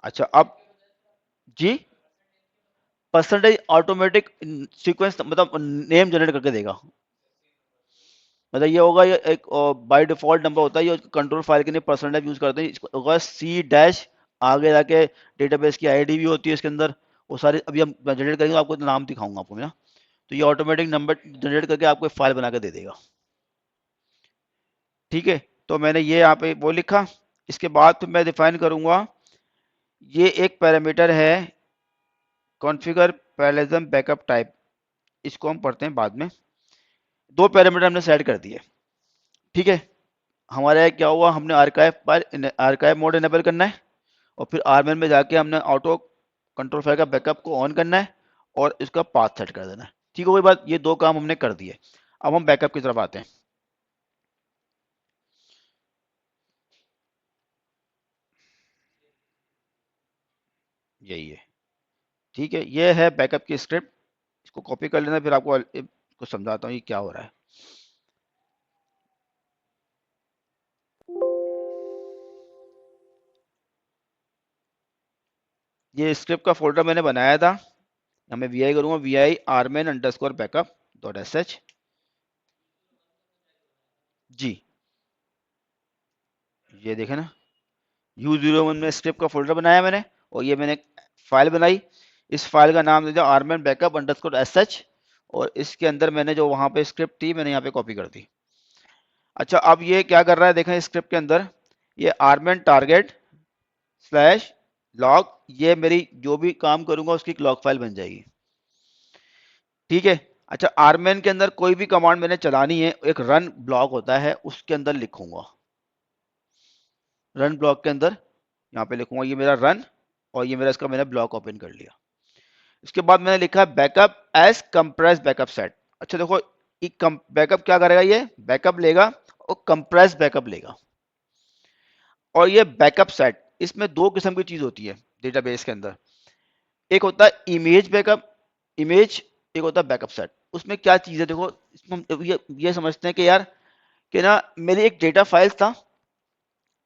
Speaker 1: अच्छा अब जी, परसेंटेज ऑटोमेटिक सीक्वेंस मतलब नेम जनरेट करके देगा। मतलब ये होगा, ये एक बाय डिफॉल्ट नंबर होता है, ये कंट्रोल फाइल के लिए परसेंटेज यूज करते हैं, इसको होगा सी डैश, आगे जाके डेटाबेस की आईडी भी होती है इसके अंदर, वो सारे अभी हम जनरेट करेंगे, आपको नाम दिखाऊंगा आपको मैं ना। तो ये ऑटोमेटिक नंबर जनरेट करके आपको फाइल बना के दे देगा। ठीक है, तो मैंने ये यहाँ पे वो लिखा। इसके बाद फिर मैं डिफाइन करूंगा, ये एक पैरामीटर है कॉन्फ़िगर पैरेललिज्म बैकअप टाइप, इसको हम पढ़ते हैं बाद में। दो पैरामीटर हमने सेट कर दिए। ठीक है, हमारा क्या हुआ, हमने आर्काइव मोड इनेबल करना है और फिर आरमेन में जाके हमने ऑटो कंट्रोल फाइल का बैकअप को ऑन करना है और इसका पाथ सेट कर देना है। ठीक हो गई बात, ये दो काम हमने कर दिए। अब हम बैकअप की तरफ आते हैं। यही है। ठीक है, ये है बैकअप की स्क्रिप्ट, इसको कॉपी कर लेना, फिर आपको कुछ समझाता हूँ ये क्या हो रहा है। ये स्क्रिप्ट का फोल्डर मैंने बनाया था, यहाँ मैं वी करूंगा, vi armain_backup.sh। जी, ये देखे ना, U01 में स्क्रिप्ट का फोल्डर बनाया मैंने, और ये मैंने फाइल बनाई। इस फाइल का नाम दे दिया armain_backup_sh, और इसके अंदर मैंने जो वहां पे स्क्रिप्ट थी मैंने यहाँ पे कॉपी कर दी। अच्छा अब ये क्या कर रहा है, देखें स्क्रिप्ट के अंदर ये armain target स्लैश लॉग, ये मेरी जो भी काम करूंगा उसकी एक लॉग फाइल बन जाएगी। ठीक है, अच्छा आरमेन के अंदर कोई भी कमांड मैंने चलानी है, एक रन ब्लॉक होता है उसके अंदर लिखूंगा। रन ब्लॉक के अंदर यहाँ पे लिखूंगा ये मेरा रन, और ये मेरा इसका मैंने ब्लॉक ओपन कर लिया। इसके बाद मैंने लिखा है backup as compress backup set. अच्छा देखो, बैकअप क्या करेगा, ये बैकअप लेगा और कंप्रेस बैकअप लेगा। और ये बैकअप सेट, इसमें दो किस्म की चीज होती है डेटाबेस के अंदर, एक होता है इमेज बैकअप, इमेज, एक होता है बैकअप सेट। उसमें क्या चीज है देखो, इसमें हम ये समझते हैं कि यार कि ना मेरी एक डेटा फाइल था,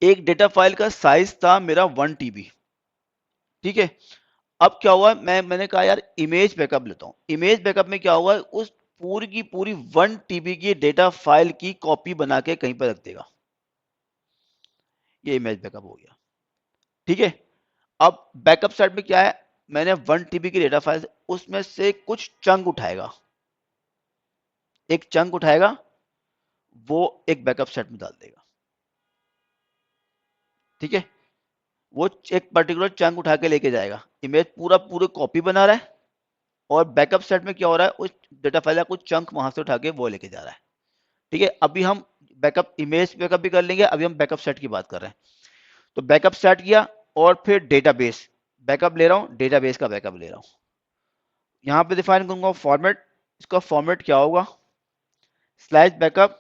Speaker 1: एक डेटा फाइल का साइज था मेरा 1 TB। ठीक है, अब क्या हुआ, मैंने कहा यार इमेज बैकअप लेता हूँ। इमेज बैकअप में क्या हुआ, उस पूरी की पूरी 1 TB की डेटा फाइल की कॉपी बना के कहीं पर रख देगा। ये इमेज बैकअप हो गया। ठीक है, अब बैकअप साइड में क्या है, मैंने 1 TB की डेटा फाइल, उसमें से कुछ चंक उठाएगा, एक चंक उठाएगा, वो एक बैकअप सेट में डाल देगा। ठीक है, वो एक पर्टिकुलर चंक उठा के लेके जाएगा। इमेज पूरा पूरी कॉपी बना रहा है, और बैकअप सेट में क्या हो रहा है, उस डेटा फाइल का कुछ चंक वहां से उठा के वो लेके जा रहा है। ठीक है, अभी हम बैकअप इमेज बैकअप भी कर लेंगे, अभी हम बैकअप सेट की बात कर रहे हैं। तो बैकअप सेट किया, और फिर डेटाबेस बैकअप ले रहा हूँ, डेटाबेस का बैकअप ले रहा हूँ। यहाँ पे डिफाइन करूंगा फॉर्मेट, इसका फॉर्मेट क्या होगा, स्लैश बैकअप,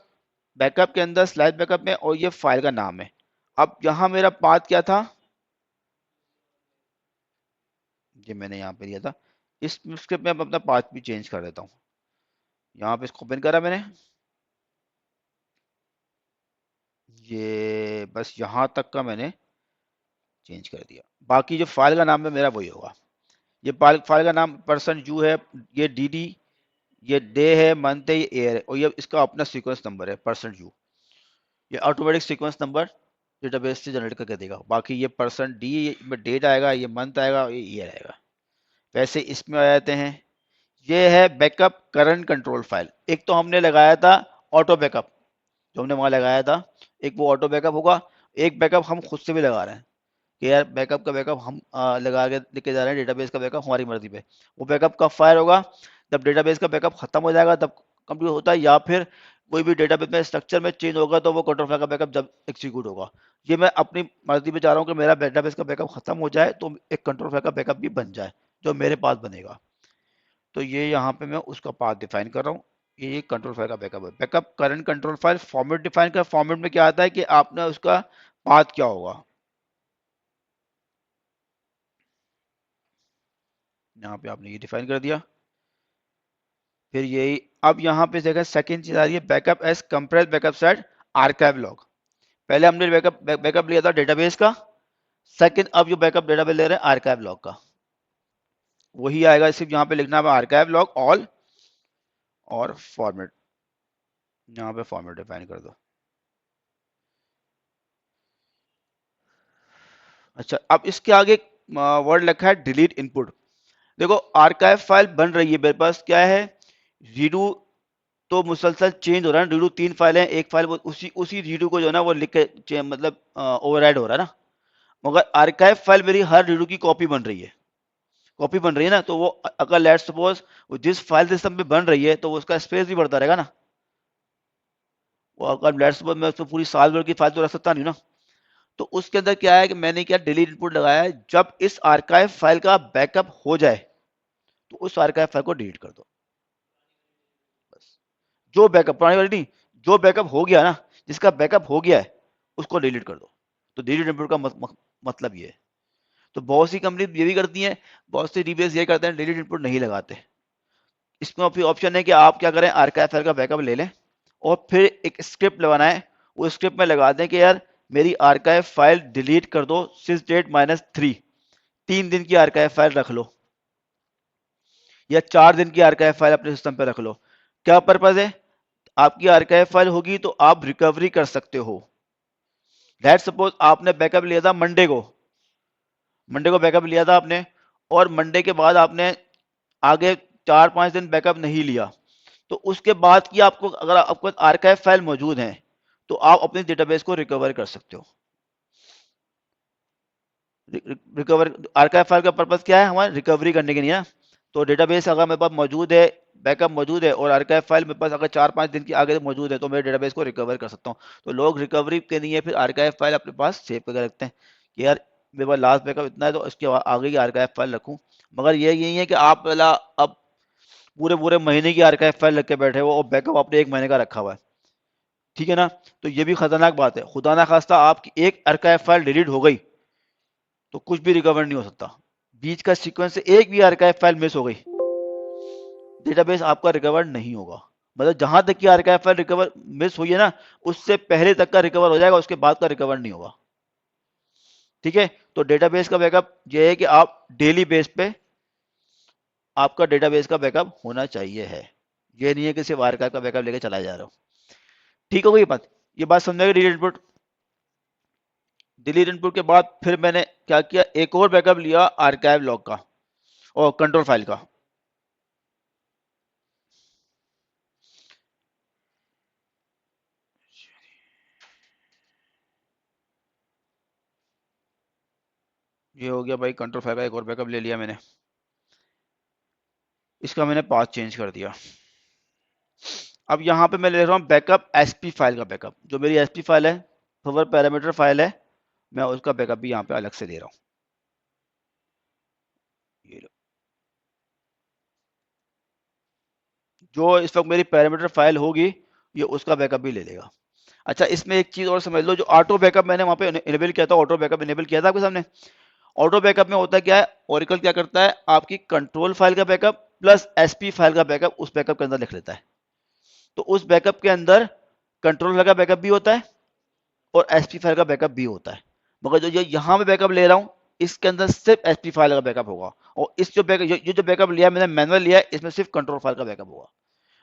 Speaker 1: बैकअप के अंदर स्लैश बैकअप में, और ये फाइल का नाम है। अब यहाँ मेरा पाथ क्या था, ये मैंने यहाँ पे दिया था, इस स्क्रिप्ट में अब अपना पाथ भी चेंज कर देता हूँ। यहाँ पे इसको ओपन करा मैंने, ये बस यहाँ तक का मैंने चेंज कर दिया, बाकी जो फाइल का नाम है मेरा वही होगा। ये फाइल का नाम %u है, ये dd, ये डे है, मंथ है, ये ईयर है, और ये इसका अपना सीक्वेंस नंबर है %u। ये ऑटोमेटिक सीक्वेंस नंबर डेटाबेस से जनरेट करके देगा। बाकी ये परसेंट डी में डेट आएगा, ये मंथ आएगा, ये ईयर आएगा। वैसे इसमें आ जाते हैं, ये है बैकअप करंट कंट्रोल फाइल। एक तो हमने लगाया था ऑटो बैकअप, जो हमने वहां लगाया था, एक वो ऑटो बैकअप होगा। एक बैकअप हम खुद से भी लगा रहे हैं कि यार बैकअप का बैकअप हम लगा के लेके जा रहे हैं, डेटाबेस का बैकअप हमारी मर्जी पे। वो बैकअप कब फायर होगा? जब डेटाबेस का बैकअप खत्म हो जाएगा तब कंप्लीट होता है, या फिर कोई भी डेटाबेस में स्ट्रक्चर में चेंज होगा तो वो कंट्रोल फ्लो का बैकअप जब एग्जीक्यूट होगा। ये मैं अपनी मर्जी पे जा रहा हूँ कि मेरा डेटाबेस का बैकअप खत्म हो जाए तो एक कंट्रोल फ्लो का बैकअप भी बन जाए जो मेरे पास बनेगा। तो ये यहाँ पे मैं उसका पाथ डिफाइन कर रहा हूँ। ये कंट्रोल फाइल का बैकअप है। Backup current control file format define कर, फॉर्मेट में क्या आता है कि आपने उसका पाथ क्या होगा, यहाँ पे आपने ये डिफाइन कर दिया। फिर यही, अब यहाँ पे देखा सेकंड चीज आ रही है, backup as compress backup set archive log. पहले हमने बैकअप लिया था डेटाबेस का, सेकंड अब जो बैकअप डेटाबेस ले रहे हैं आर्काइव लॉग का, वही आएगा। सिर्फ यहाँ पे लिखना है आर्काइव लॉग ऑल और फॉर्मेट, यहाँ पे फॉर्मेट डिफाइन कर दो। अच्छा, अब इसके आगे वर्ड लिखा है डिलीट इनपुट। देखो आर्काइव फाइल बन रही है मेरे पास, क्या है, रीडू तो मुसलसल चेंज हो रहा है। रीडू 3 फाइल है, एक फाइल वो उसी उसी रीडू को जो है ना वो लिख के मतलब ओवरराइड हो रहा है ना। मगर आर्काइव फाइल मेरी हर रीडू की कॉपी बन रही है, कॉपी बन रही है ना। तो वो अगर लेट्स सपोज जिस फाइल सिस्टम पे बन रही है तो उसका स्पेस भी बढ़ता रहेगा ना। वो अगर लेट्स सपोज मैं उसमें पूरी साल भर की फाइल तो रख सकता नहीं ना। तो उसके अंदर क्या है कि मैंने क्या डिलीट इनपुट लगाया है, जब इस आर्काइव फाइल का बैकअप हो जाए तो उस आर्काइव फाइल को डिलीट कर दो। बस, जो बैकअप पुरानी वाली नहीं, जो बैकअप हो गया ना, जिसका बैकअप हो गया है उसको डिलीट कर दो। तो डिलीट इनपुट का मतलब ये है। तो बहुत सी कंपनी ये भी करती हैं, बहुत सी डीबीएस ये करते हैं डिलीट इनपुट नहीं लगाते। इसमें फिर ऑप्शन है कि आप क्या करें, आर्काइव फाइल का बैकअप ले लें और फिर एक स्क्रिप्ट लगाना है, वो स्क्रिप्ट में लगा दें कि यार मेरी आर्काइव फाइल डिलीट कर दो सिंस डेट -3, 3 दिन की आर्काइव फाइल रख लो या 4 दिन की आर्काइव फाइल अपने सिस्टम पे रख लो। क्या पर्पज है, आपकी आर्काइव फाइल होगी तो आप रिकवरी कर सकते हो। लेट्स सपोज आपने बैकअप लिया था मंडे को बैकअप लिया था आपने, और मंडे के बाद आपने आगे 4-5 दिन बैकअप नहीं लिया, तो उसके बाद की आपको अगर आपको आर्काइव फाइल मौजूद है तो आप अपने डेटाबेस को रिकवर कर सकते हो। रिकवर आर्काइव फाइल का पर्पस क्या है, हमारे रिकवरी करने के लिए ना। तो डेटाबेस अगर मेरे पास मौजूद है, बैकअप मौजूद है और आर्काइव फाइल मेरे पास अगर 4-5 दिन की आगे मौजूद है तो मेरे डेटाबेस को रिकवर कर सकता हूँ। तो लोग रिकवरी के लिए फिर आर्काइव फाइल अपने पास सेव करके रखते हैं कि यार मेरे पास लास्ट बैकअप इतना है तो इसके आगे की आर्काइव फाइल रखूँ। मगर ये यही है कि आप पहला अब पूरे पूरे महीने की आर्काइव फाइल रख के बैठे हो और बैकअप आपने 1 महीने का रखा हुआ है, ठीक है ना। तो ये भी खतरनाक बात है। खुदा ना खास्ता आपकी एक आर्काइव फाइल डिलीट हो गई तो कुछ भी रिकवर नहीं हो सकता। बीच का सीक्वेंस से एक भी आर्काइव फाइल मिस हो गई, डेटाबेस आपका रिकवर नहीं होगा। मतलब जहां तक की आर्काइव फाइल रिकवर मिस हुई है ना, उससे पहले तक का रिकवर हो जाएगा, उसके बाद का रिकवर नहीं होगा, ठीक है। तो डेटाबेस का बैकअप ये है कि आप डेली बेस पे आपका डेटाबेस का बैकअप होना चाहिए है। ये नहीं है कि सिर्फ आर्काइव का बैकअप लेके चला जा रहा हो। ठीक हो गई बात, ये बात समझेगा। डिलीट इनपुट, डिलीट इनपुट के बाद फिर मैंने क्या किया, एक और बैकअप लिया आर्काइव लॉग का और कंट्रोल फाइल का। ये हो गया भाई, कंट्रोल फाइल का एक और बैकअप ले लिया मैंने। इसका मैंने पाथ चेंज कर दिया। अब यहाँ पे मैं ले रहा हूँ बैकअप एसपी फाइल का बैकअप, जो मेरी एसपी फाइल है, सर्वर पैरामीटर फाइल है, मैं उसका बैकअप भी यहाँ पे अलग से ले रहा हूँ। ये लो, जो इस वक्त मेरी पैरामीटर फाइल होगी ये उसका बैकअप भी ले लेगा। अच्छा, इसमें एक चीज और समझ लो, जो ऑटो बैकअप मैंने वहाँ पे इनेबल किया था, ऑटो बैकअप इनेबल किया था आपके सामने। ऑटो बैकअप में होता क्या है, ओरेकल क्या करता है, आपकी कंट्रोल फाइल का बैकअप प्लस एसपी फाइल का बैकअप उस बैकअप के अंदर लिख लेता है। तो उस बैकअप के अंदर कंट्रोल फाइल का बैकअप भी होता है और एसपी फाइल का बैकअप भी होता है। मगर जो ये यहाँ में बैकअप ले रहा हूँ इसके अंदर सिर्फ एसपी फाइल का बैकअप होगा, और इस जो बैकअप ये जो बैकअप लिया मैंने मैनुअल लिया है, इसमें सिर्फ कंट्रोल फाइल का बैकअप होगा।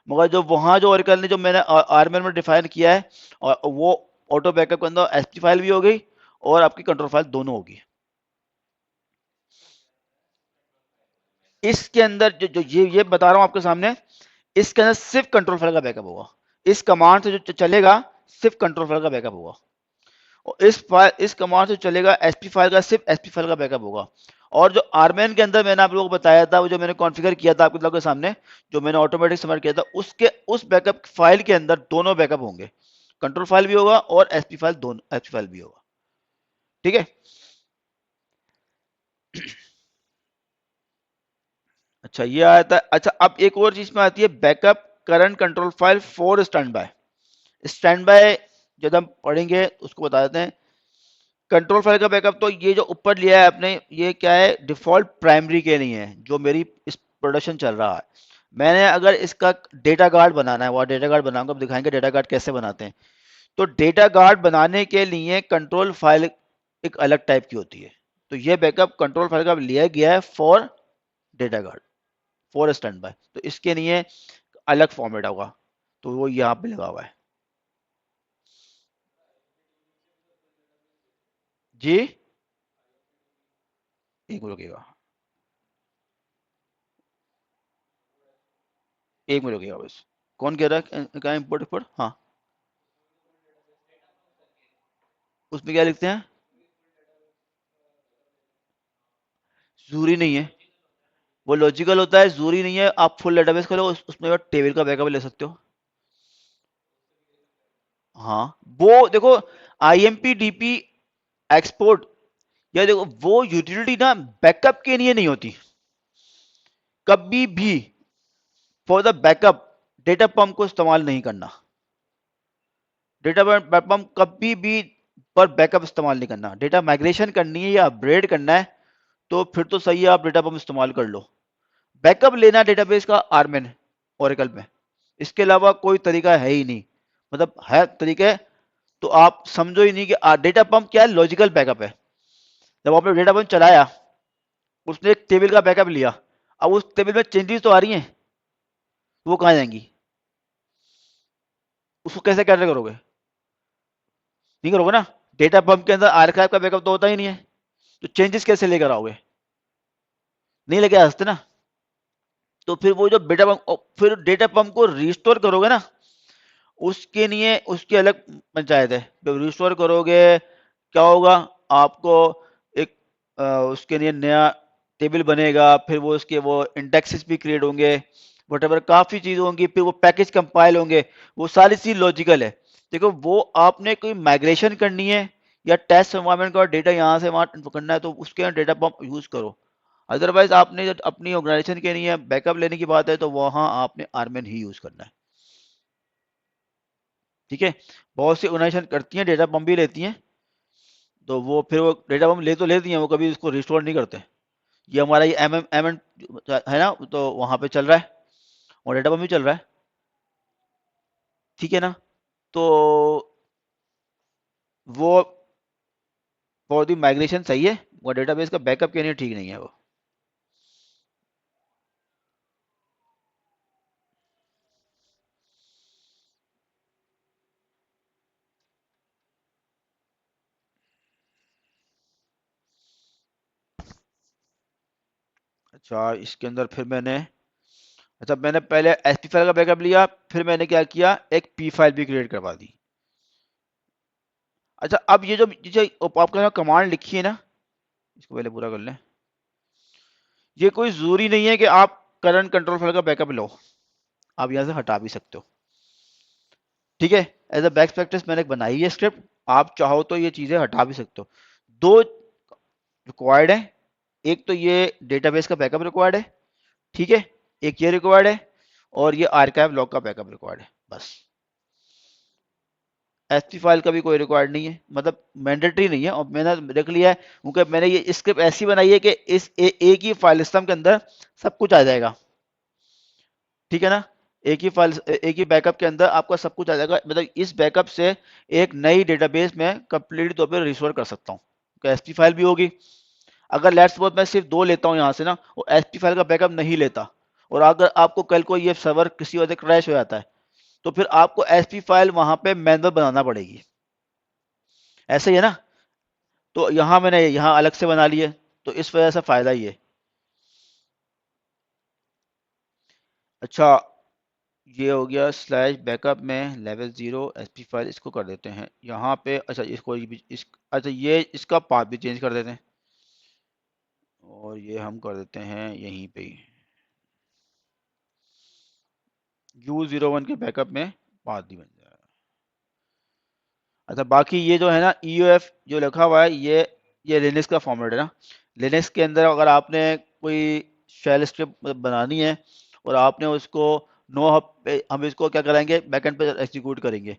Speaker 1: मगर जो वहाँ जो ओरेकल ने जो मैंने आरएमएल में डिफाइन किया है और वो ऑटो बैकअप के अंदर एसपी फाइल भी हो गई और आपकी कंट्रोल फाइल दोनों होगी। इसके अंदर जो ये बता रहा हूं आपके सामने, इसके अंदर सिर्फ कंट्रोल फाइल का बैकअप होगा। इस कमांड से जो चलेगा सिर्फ कंट्रोल फाइल का बैकअप होगा, और इस कमांड से चलेगा एसपी फाइल का, सिर्फ एसपी फाइल का बैकअप होगा। और जो आरमेन के अंदर मैंने आप लोगों को बताया था, वो जो मैंने कॉन्फ़िगर किया था आपके लोगों के सामने, जो मैंने ऑटोमेटिक सबमिट किया था, उसके उस बैकअप फाइल के अंदर दोनों बैकअप होंगे, कंट्रोल फाइल भी होगा और एसपी फाइल, दोनों एसपी फाइल भी होगा। ठीक है। अच्छा ये आया था। अच्छा अब एक और चीज में आती है, backup current control file for stand by. Stand by जब हम पढ़ेंगे उसको बता देते हैं। कंट्रोल फाइल का बैकअप तो ये जो ऊपर लिया है आपने, ये क्या है, डिफॉल्ट प्राइमरी के नहीं है, जो मेरी इस प्रोडक्शन चल रहा है। मैंने अगर इसका डेटा गार्ड बनाना है, वो डेटा गार्ड बनाऊंगा, अब दिखाएंगे डेटा गार्ड कैसे बनाते हैं। तो डेटा गार्ड बनाने के लिए कंट्रोल फाइल एक अलग टाइप की होती है। तो ये बैकअप कंट्रोल फाइल का लिया गया है for data guard, for stand by. तो इसके लिए अलग फॉर्मेट होगा, तो वो यहाँ पे लगा हुआ है। जी एक मिनट रुकिएगा, एक मिनट रुकिएगा बस। कौन कह रहा है क्या इम्पोर्ट इम्पोर्ट? हाँ, उसमें क्या लिखते हैं? जरूरी नहीं है, वो लॉजिकल होता है, जरूरी नहीं है। आप फुल डेटाबेस करो, उसमें टेबल का बैकअप ले सकते हो। हाँ, वो देखो, आईएमपी डीपी एक्सपोर्ट, या देखो वो यूटिलिटी ना बैकअप के लिए नहीं होती कभी भी। For the backup data pump को इस्तेमाल नहीं करना, डेटा पम्प कभी भी पर बैकअप इस्तेमाल नहीं करना। डेटा माइग्रेशन करनी है या अपग्रेड करना है तो फिर तो सही है, आप डेटा पम्प इस्तेमाल कर लो। बैकअप लेना डेटाबेस का आरमेन ओरेकल में, इसके अलावा कोई तरीका है ही नहीं। मतलब है तरीके तो आप समझो ही नहीं कि डेटा पम्प क्या है, लॉजिकल बैकअप है। जब आपने डेटा पम्प चलाया, उसने एक टेबल का बैकअप लिया, अब उस टेबल में चेंजेस तो आ रही हैं, वो कहाँ जाएंगी? उसको कैसे कैसे करोगे? नहीं करोगे ना। डेटा पम्प के अंदर आर्काइव का बैकअप तो होता ही नहीं है, तो चेंजेस कैसे लेकर आओगे? नहीं लेके आ सकते ना। तो फिर वो जो डेटा पम्प, फिर डेटा पम्प को रिस्टोर करोगे ना, उसके लिए उसकी अलग पंचायत है। जब रिस्टोर करोगे क्या होगा, आपको एक उसके लिए नया टेबल बनेगा, फिर वो उसके वो इंडेक्सेस भी क्रिएट होंगे, वटेवर काफ़ी चीज़ होंगी, फिर वो पैकेज कंपाइल होंगे, वो सारी चीज़ लॉजिकल है। देखो वो आपने कोई माइग्रेशन करनी है या टेस्ट एनवायरनमेंट का डेटा यहाँ से वहाँ करना है, तो उसके डेटा पंप यूज़ करो। अदरवाइज आपने जब अपनी ऑर्गेनाइजेशन के लिए बैकअप लेने की बात है तो वहाँ आपने आरमेन ही यूज़ करना है। ठीक है। बहुत सी ऑर्गेनाइजेशन करती हैं, डेटा पम्प भी लेती हैं, तो वो फिर वो डेटा पम्प ले तो लेती हैं, वो कभी उसको रिस्टोर नहीं करते। ये हमारा ये एम है ना, तो वहाँ पे चल रहा है और डेटा पम्प भी चल रहा है। ठीक है ना। तो वो फॉर दी माइग्रेशन सही है, वो डेटाबेस का बैकअप के लिए ठीक नहीं है वो। अच्छा इसके अंदर फिर मैंने, अच्छा मैंने पहले एसपी फाइल का बैकअप लिया, फिर मैंने क्या किया, एक पी फाइल भी क्रिएट करवा दी। अच्छा अब ये जो आपका कमांड लिखी है ना, इसको पहले पूरा कर लें। ये कोई जरूरी नहीं है कि आप करंट कंट्रोल फाइल का बैकअप लो, आप यहाँ से हटा भी सकते हो। ठीक है। एज अ बेस्ट प्रैक्टिस मैंने एक बनाई है स्क्रिप्ट, आप चाहो तो ये चीज़ें हटा भी सकते हो। दो रिक्वायर्ड है, एक तो ये डेटाबेस का बैकअप रिक्वायर्ड है, ठीक है, एक ये रिक्वायर्ड है, और ये आर्काइव लॉग का बैकअप रिक्वायर्ड है, बस। एसपी फाइल का भी कोई रिक्वायर्ड नहीं है, मतलब मैंडेटरी नहीं है। और मैंने देख लिया है क्योंकि मैंने ये स्क्रिप्ट ऐसी बनाई है कि इस एक ही फाइल सिस्टम के अंदर सब कुछ आ जाएगा। ठीक है ना। एक ही फाइल, एक ही बैकअप के अंदर आपका सब कुछ आ जाएगा। मतलब इस बैकअप से एक नई डेटाबेस में कंप्लीट तौर पर रिस्टोर कर सकता हूँ। तो एसपी फाइल भी होगी। अगर लेट्स सपोज मैं सिर्फ दो लेता हूँ यहाँ से ना, और एसपी फाइल का बैकअप नहीं लेता, और अगर आपको कल को ये सर्वर किसी वजह से क्रैश हो जाता है, तो फिर आपको एसपी फाइल वहां पे मैनुअल बनाना पड़ेगी। ऐसे ही है ना। तो यहाँ मैंने यहाँ अलग से बना लिए, तो इस वजह से फायदा ही है। अच्छा, ये हो गया स्लैश बैकअप में लेवल 0 एसपी फाइल, इसको कर देते हैं यहाँ पे। अच्छा इसको अच्छा ये इसका पाथ भी चेंज कर देते हैं, और ये हम कर देते हैं यहीं पे ही U01 के बैकअप में पाथ भी बन जाएगा। अच्छा बाकी ये जो है ना EOF जो लिखा हुआ है, ये लिनक्स का फॉर्मेट है ना। लिनक्स के अंदर अगर आपने कोई शेल स्क्रिप्ट बनानी है और आपने उसको नो हब पे, हम इसको क्या करेंगे बैकएंड पे एग्जीक्यूट करेंगे,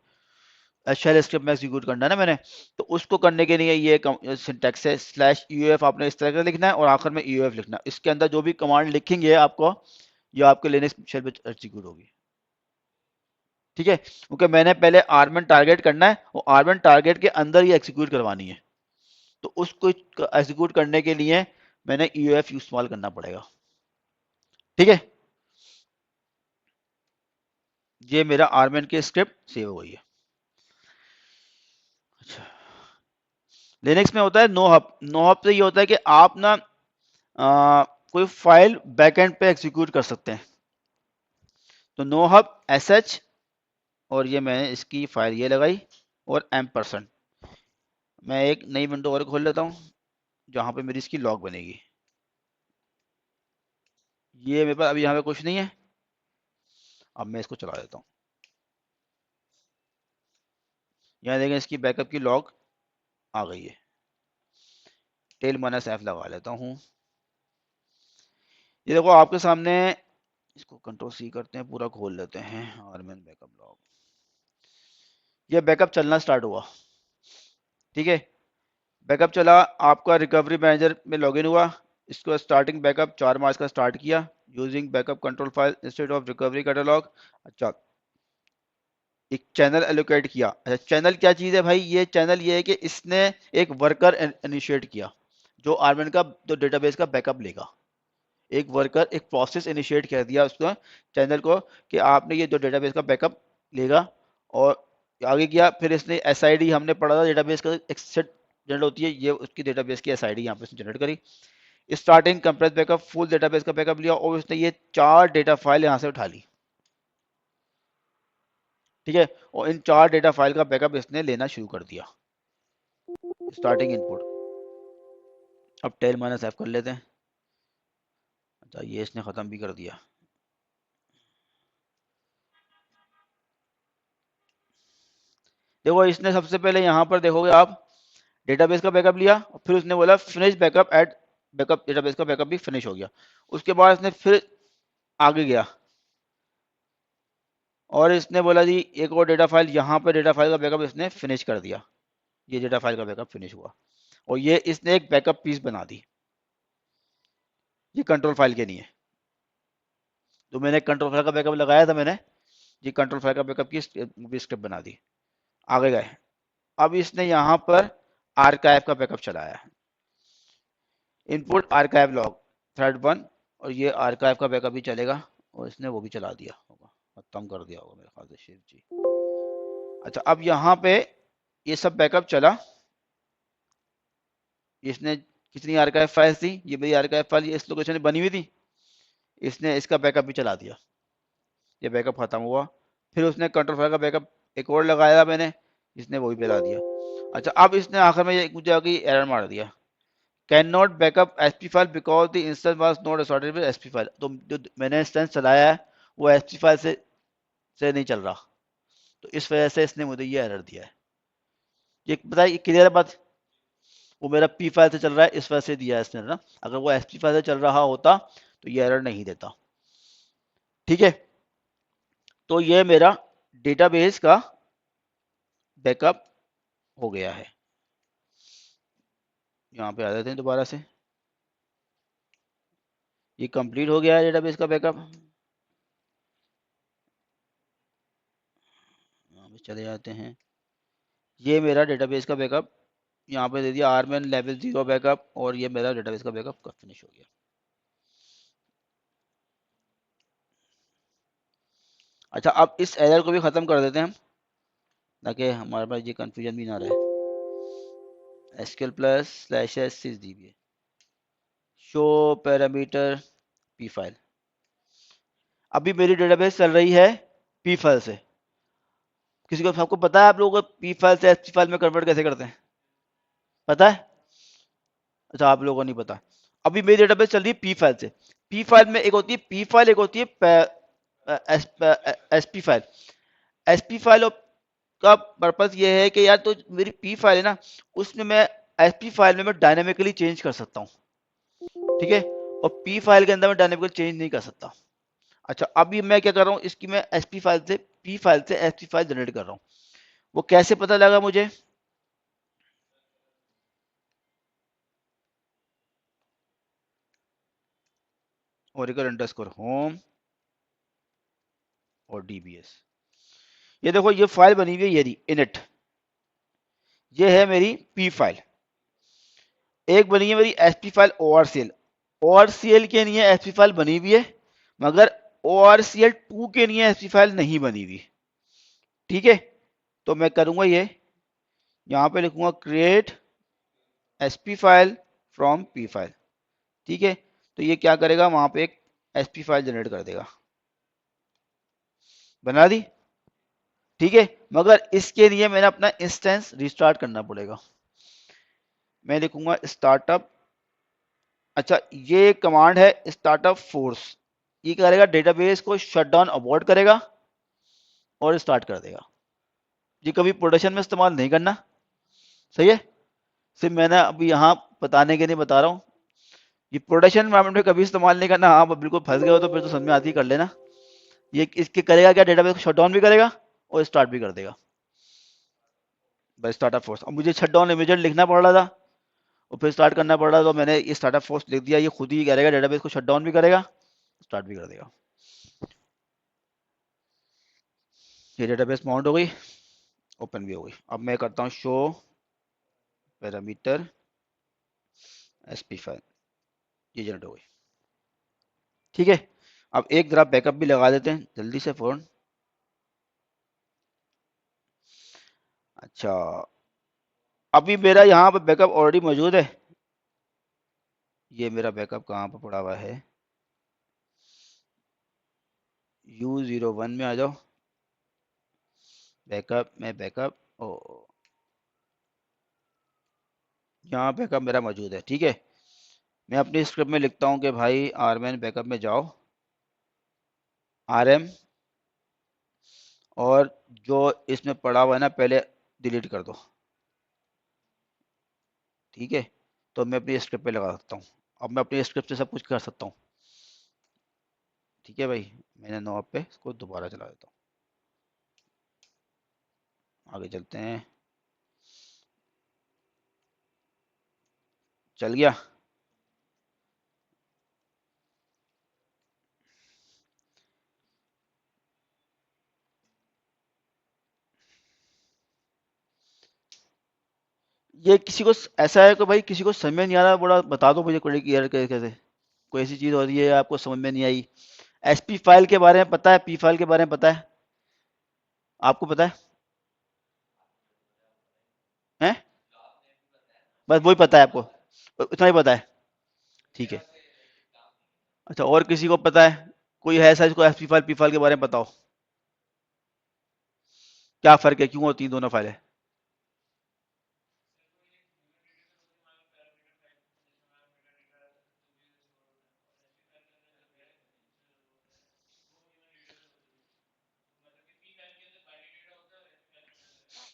Speaker 1: शेल स्क्रिप्ट में एग्जीक्यूट करना है ना मैंने। तो उसको करने के लिए ये सिंटैक्स है स्लैश EOF, आपने इस तरह का लिखना है और आखिर में EOF लिखना है। इसके अंदर जो भी कमांड लिखेंगे आपको, ये आपके लिनक्स शेल पे एग्जीक्यूट होगी। ठीक है, क्योंकि मैंने पहले आर्मन टारगेट करना है और आर्मन टारगेट के अंदर ही एग्जीक्यूट करवानी है। तो उसको एग्जीक्यूट करने के लिए मैंने EOF इस्तेमाल करना पड़ेगा। ठीक है, ये मेरा आर्मन की स्क्रिप्ट सेव हो गई है। अच्छा, लिनक्स में होता है नो हब। नो हब से ये होता है कि आप ना कोई फाइल बैकएंड पे एग्जीक्यूट कर सकते हैं। तो नो हब SH, और ये मैंने इसकी फाइल ये लगाई, और M%। मैं एक नई विंडो और खोल लेता हूँ जहाँ पे मेरी इसकी लॉग बनेगी। ये मेरे पास अभी यहाँ पे कुछ नहीं है, अब मैं इसको चला देता हूँ। यहाँ देखें इसकी बैकअप की लॉग आ गई है। टेल -F लगा लेता हूँ। ये देखो आपके सामने, इसको कंट्रोल C करते हैं, पूरा खोल लेते हैं आर्मन बैकअप लॉग। ये बैकअप चलना स्टार्ट हुआ। ठीक है, बैकअप चला, आपका रिकवरी मैनेजर में लॉगिन हुआ। इसको स्टार्टिंग बैकअप 4 मार्च का स्टार्ट किया using backup control file instead of recovery catalogue. अच्छा, एक चैनल एलोकेट किया। अच्छा चैनल क्या चीज़ है भाई, ये चैनल ये है कि इसने एक वर्कर इनिशिएट किया जो आर्मन का जो डेटाबेस का बैकअप लेगा। एक वर्कर, एक प्रोसेस इनिशिएट कर दिया उसको, चैनल को, कि आपने ये जो डेटाबेस का बैकअप लेगा। और आगे किया, फिर इसने SID, हमने पढ़ा था डेटाबेस का एक सेट जनरेट होती है, ये उसकी डेटाबेस की SID यहाँ पे इसने जनरेट करी। Starting compress backup, full database का बैकअप लिया, और उसने ये 4 डेटा फाइल यहाँ से उठा ली। ठीक है, और इन 4 डेटा फाइल का बैकअप इसने लेना शुरू कर दिया। स्टार्टिंग इनपुट, अब टेल -F कर लेते हैं। अच्छा ये इसने ख़त्म भी कर दिया। देखो इसने सबसे पहले यहाँ पर देखोगे आप, डेटाबेस का बैकअप लिया, और फिर उसने बोला finish backup at backup, database का बैकअप भी फिनिश हो गया। उसके बाद इसने फिर आगे गया और इसने बोला जी एक और डेटा फाइल, यहाँ पर डेटा फाइल का बैकअप इसने फिनिश कर दिया। ये डेटा फाइल का बैकअप फिनिश हुआ, और ये इसने एक बैकअप पीस बना दी। ये कंट्रोल फाइल के नहीं है, तो मैंने कंट्रोल फाइल का बैकअप लगाया था मैंने, ये कंट्रोल फाइल का बैकअप की स्क्रिप्ट बना दी। आगे गए, अब इसने यहाँ पर आर्काइव का बैकअप चलाया है। इनपुट आर्काइव लॉग thread 1, और ये आर्काइव का बैकअप भी चलेगा, और इसने वो भी चला दिया होगा, खत्म कर दिया होगा मेरे ख्याल से शिव जी। अच्छा अब यहाँ पे ये सब बैकअप चला, इसने कितनी आर्काइव फाइल्स थी, ये मेरी आर्काइव फाइल ये इस लोकेशन में बनी हुई थी, इसने इसका बैकअप भी चला दिया। ये बैकअप खत्म हुआ, फिर उसने कंट्रोल फाइल का बैकअप एक और लगाया मैंने, इसने वो भी फैला दिया। अच्छा अब इसने आखिर में ये मुझे आगे एरर मार दिया, can not backup SP file because the instance was not associated with SP file. तो जो मैंने इंस्टेंस चलाया है वो एसपी फाइल से नहीं चल रहा, तो इस वजह से इसने मुझे ये एरर दिया है। ये बताइए क्लियर है बात, वो मेरा पी फाइल से चल रहा है इस वजह से दिया है इसने ना, अगर वो एसपी फाइल से चल रहा होता तो ये एरर नहीं देता। ठीक है, तो ये मेरा डेटाबेस का बैकअप हो गया है। यहाँ पे आ जाते हैं दोबारा से, ये कंप्लीट हो गया है डेटाबेस का बैकअप। यहाँ पे चले जाते हैं, ये मेरा डेटाबेस का बैकअप यहाँ पे दे दिया आर्मन लेवल 0 बैकअप, और ये मेरा डेटाबेस का बैकअप का फिनिश हो गया। अच्छा अब इस एरर को भी ख़त्म कर देते हैं हम, ताकि हमारे पास ये कंफ्यूजन भी ना रहे। SQL plus slash S DBA show parameter P file. अभी मेरी डेटाबेस चल रही है पी फाइल से। किसी को सबको पता है आप लोगों को पी फाइल से एस फाइल में कन्वर्ट कैसे करते हैं? पता है? अच्छा, आप लोगों को नहीं पता। अभी मेरी डेटाबेस चल रही है पी फाइल से। पी फाइल में एक होती है पी फाइल, एक होती है S P file. S P file का पर्पस ये है कि यार तो मेरी पी फाइल है ना, उसमें मैं एस पी फाइल में मैं डायनेमिकली चेंज कर सकता हूँ, ठीक है। और पी फाइल के अंदर मैं डायनेमिकली चेंज नहीं कर सकता। अच्छा, अभी मैं क्या कर रहा हूँ, इसकी मैं एस पी फाइल से पी फाइल से एस पी फाइल जनरेट कर रहा हूँ। वो कैसे पता लगा मुझे? ओरेकल अंडरस्कोर होम और डीबीएस। ये देखो, ये फाइल बनी हुई है, ये इनिट, ये है मेरी पी फाइल। एक बनी है मेरी एसपी फाइल ओआरसीएल। ओआरसीएल के लिए एसपी फाइल बनी हुई है, मगर ओआरसीएल 2 के लिए एसपी फाइल नहीं बनी हुई, ठीक है। तो मैं करूंगा ये, यहां पे लिखूंगा create SP file from P file, ठीक है। तो ये क्या करेगा, वहां पे एक एसपी फाइल जनरेट कर देगा, बना दी, ठीक है। मगर इसके लिए मैंने अपना इंस्टेंस रिस्टार्ट करना पड़ेगा। मैं लिखूंगा स्टार्टअप, अच्छा ये कमांड है स्टार्टअप फोर्स। ये क्या करेगा, डेटाबेस को शट डाउन अबॉर्ट करेगा और स्टार्ट कर देगा। ये कभी प्रोडक्शन में इस्तेमाल नहीं करना, सही है। सिर्फ मैंने अभी यहाँ बताने के लिए बता रहा हूँ, ये प्रोडक्शन एनवायरनमेंट में कभी इस्तेमाल नहीं करना। हाँ, बिल्कुल फंस गए हो तो फिर तो समझ में आती, कर लेना। ये इसके करेगा क्या, डेटाबेस को शट डाउन भी करेगा और स्टार्ट भी कर देगा, बस स्टार्टअप फोर्स। अब मुझे शट डाउन इमीडिएट लिखना पड़ रहा था और फिर स्टार्ट करना पड़ रहा था, तो मैंने ये स्टार्टअप फोर्स लिख दिया। ये खुद ही करेगा, डेटाबेस को शट डाउन भी करेगा, स्टार्ट भी कर देगा। ये डेटाबेस माउंट हो गई, ओपन भी हो गई। अब मैं करता हूँ शो पैरामीटर एसपी फाइल, ये जनरेट हो गई, ठीक है। अब एक जरा बैकअप भी लगा देते हैं जल्दी से फोन। अच्छा, अभी मेरा यहाँ पे बैकअप ऑलरेडी मौजूद है। ये मेरा बैकअप कहाँ पर पड़ा हुआ है, U01 में आ जाओ, बैकअप में बैकअप, ओ यहाँ बैकअप मेरा मौजूद है, ठीक है। मैं अपनी स्क्रिप्ट में लिखता हूँ कि भाई आरमैन बैकअप में जाओ, RM, और जो इसमें पड़ा हुआ है ना पहले डिलीट कर दो, ठीक है। तो मैं अपनी स्क्रिप्ट पे लगा सकता हूँ। अब मैं अपनी स्क्रिप्ट से सब कुछ कर सकता हूँ, ठीक है भाई। मैंने नॉब पे इसको दोबारा चला देता हूँ, आगे चलते हैं, चल गया। ये किसी को ऐसा है कि भाई किसी को समझ में नहीं आ रहा, बड़ा बता दो मुझे, कोई क्लियर कैसे, कोई ऐसी चीज हो रही है आपको समझ में नहीं आई। एसपी फाइल के बारे में पता है, पी फाइल के बारे में पता है, आपको पता है? बस वही पता है आपको, इतना ही पता है, ठीक है। अच्छा, और किसी को पता है, कोई है ऐसा जिसको एसपी फाइल पी फाइल के बारे में बताओ, क्या फर्क है, क्यों होती है दोनों फाइलें?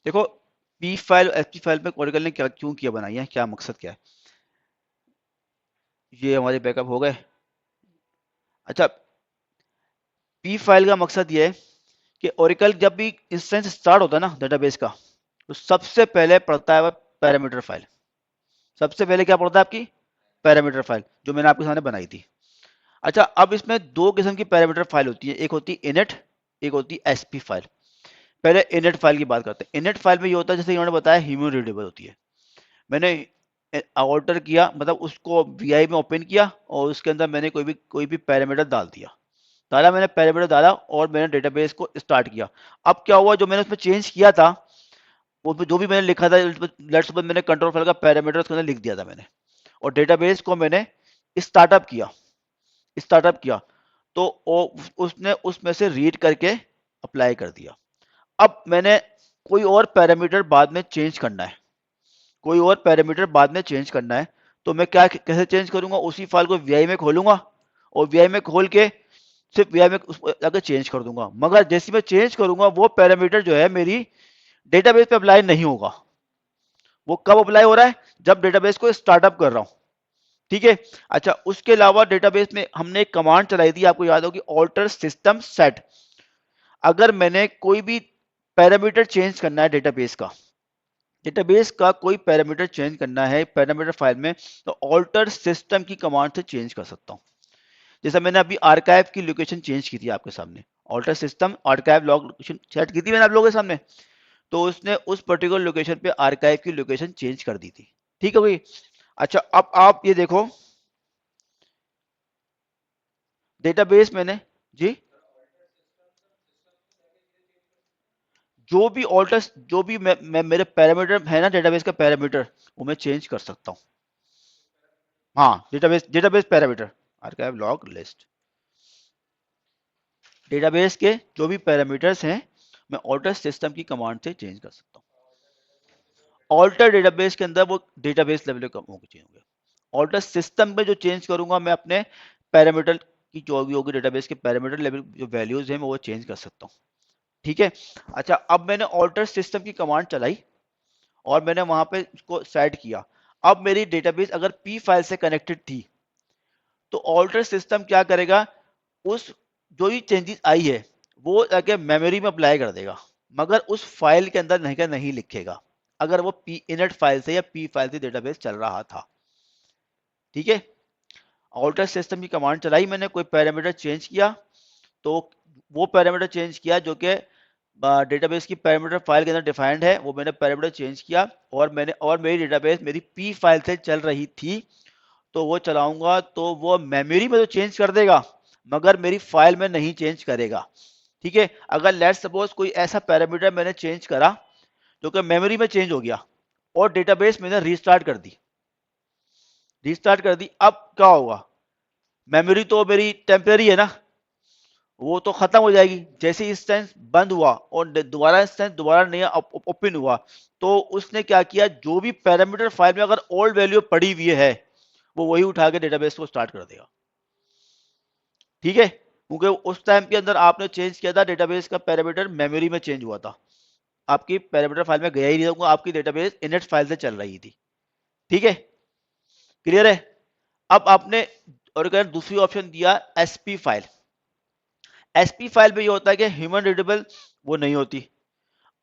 Speaker 1: देखो, पी फाइल और एसपी फाइल में ओरेकल ने क्या क्यों किया बनाई है, क्या मकसद क्या है? ये हमारे बैकअप हो गए। अच्छा, पी फाइल का मकसद ये है कि ओरेकल जब भी इंस्टेंस स्टार्ट होता है ना डेटाबेस का, तो सबसे पहले पढ़ता है वह पैरामीटर फाइल। सबसे पहले क्या पढ़ता है आपकी? पैरामीटर फाइल, जो मैंने आपके सामने बनाई थी। अच्छा, अब इसमें दो किस्म की पैरामीटर फाइल होती है, एक होती है इनिट, एक होती है एसपी फाइल। पहले इनिट फाइल की बात करते हैं। इनिट फाइल में ये होता है, जैसे इन्होंने बताया, ह्यूमन रीडेबल होती है। मैंने ऑल्टर किया, मतलब उसको वीआई में ओपन किया और उसके अंदर मैंने कोई भी पैरामीटर डाल दिया, मैंने पैरामीटर डाला और मैंने डेटाबेस को स्टार्ट किया। अब क्या हुआ, जो मैंने उसमें चेंज किया था वो जो भी मैंने लिखा था, लेट्स सपोज मैंने कंट्रोल फाइल का पैरामीटर उसके अंदर लिख दिया था मैंने, और डेटाबेस को मैंने स्टार्टअप किया, तो उसने उसमें से रीड करके अप्लाई कर दिया। अब मैंने कोई और पैरामीटर बाद में चेंज करना है, कोई और पैरामीटर बाद में चेंज करना है, तो मैं क्या कैसे चेंज करूंगा? उसी फाइल को वीआई में खोलूंगा, और वीआई में खोल के सिर्फ वीआई में जाकर चेंज कर दूंगा। मगर जैसे मैं चेंज करूंगा, वो पैरामीटर जो है मेरी डेटाबेस पे अप्लाई नहीं होगा। वो कब अप्लाई हो रहा है? जब डेटाबेस को स्टार्टअप कर रहा हूं। ठीक है। अच्छा, उसके अलावा डेटाबेस में हमने एक कमांड चलाई थी, आपको याद होगी, ऑल्टर सिस्टम सेट। अगर मैंने कोई भी पैरामीटर चेंज करना है डेटाबेस का कोई पैरामीटर चेंज करना है पैरामीटर फाइल में, तो ऑल्टर सिस्टम की कमांड से चेंज कर सकता हूं। जैसा मैंने अभी आर्काइव की लोकेशन चेंज की थी आपके सामने, alter system archive log location set की थी मैंने आप लोगों के सामने, तो उसने उस पर्टिकुलर लोकेशन पे आर्काइव की लोकेशन चेंज कर दी थी। ठीक है भाई। अच्छा, अब आप ये देखो, डेटाबेस मैंने, जी, जो भी मैं मेरे पैरामीटर है ना, डेटाबेस का पैरामीटर, वो मैं चेंज कर सकता हूँ। हाँ, database parameter, archive log list, database के जो भी पैरामीटर्स हैं, मैं ऑल्टर सिस्टम की कमांड से चेंज कर सकता हूँ। ऑल्टर डेटाबेस के अंदर वो डेटाबेस लेवल के होंगे, चेंज होंगे। ऑल्टर सिस्टम में जो चेंज करूंगा, मैं अपने पैरामीटर की जो भी होगी डेटाबेस के पैरामीटर लेवल जो वैल्यूज हैं, मैं वो चेंज कर सकता हूँ। ठीक है। अच्छा, अब मैंने ऑल्टर सिस्टम की कमांड चलाई और मैंने वहां पे उसको सेट किया। अब मेरी डेटाबेस अगर पी फाइल से कनेक्टेड थी, तो ऑल्टर सिस्टम क्या करेगा? उस जो भी चेंजेस आई है, वो जाके मेमोरी में अप्लाई कर देगा, मगर उस फाइल के अंदर नहीं का नहीं लिखेगा, अगर वो पी इनट फाइल से या पी फाइल से डेटाबेस चल रहा था। ठीक है। ऑल्टर सिस्टम की कमांड चलाई मैंने, कोई पैरामीटर चेंज किया, तो वो पैरामीटर चेंज किया जो कि डेटाबेस की पैरामीटर फाइल के अंदर डिफाइंड है, वो मैंने पैरामीटर चेंज किया, और मेरी डेटाबेस मेरी पी फाइल से चल रही थी, तो वो चलाऊंगा तो वो मेमोरी में तो चेंज कर देगा, मगर मेरी फाइल में नहीं चेंज करेगा। ठीक है। अगर लेट्स सपोज कोई ऐसा पैरामीटर मैंने चेंज करा जो कि मेमोरी में चेंज हो गया, और डेटाबेस मैंने रीस्टार्ट कर दी, अब क्या होगा? मेमोरी तो मेरी टेम्पररी है ना, वो तो खत्म हो जाएगी। जैसे इंस्टेंस बंद हुआ और दोबारा इंस्टेंस दोबारा नया ओपन हुआ, तो उसने क्या किया, जो भी पैरामीटर फाइल में अगर ओल्ड वैल्यू पड़ी हुई है, वो वही उठा के डेटाबेस को स्टार्ट कर देगा। ठीक है। क्योंकि उस टाइम के अंदर आपने चेंज किया था, डेटाबेस का पैरामीटर मेमोरी में चेंज हुआ था, आपकी पैरामीटर फाइल में गया ही नहीं था, आपकी डेटाबेस इनट फाइल से चल रही थी। ठीक है। क्लियर है? अब आपने और अगर दूसरी ऑप्शन दिया एसपी फाइल। एसपी फाइल में ये होता है कि ह्यूमन रीडेबल वो नहीं होती।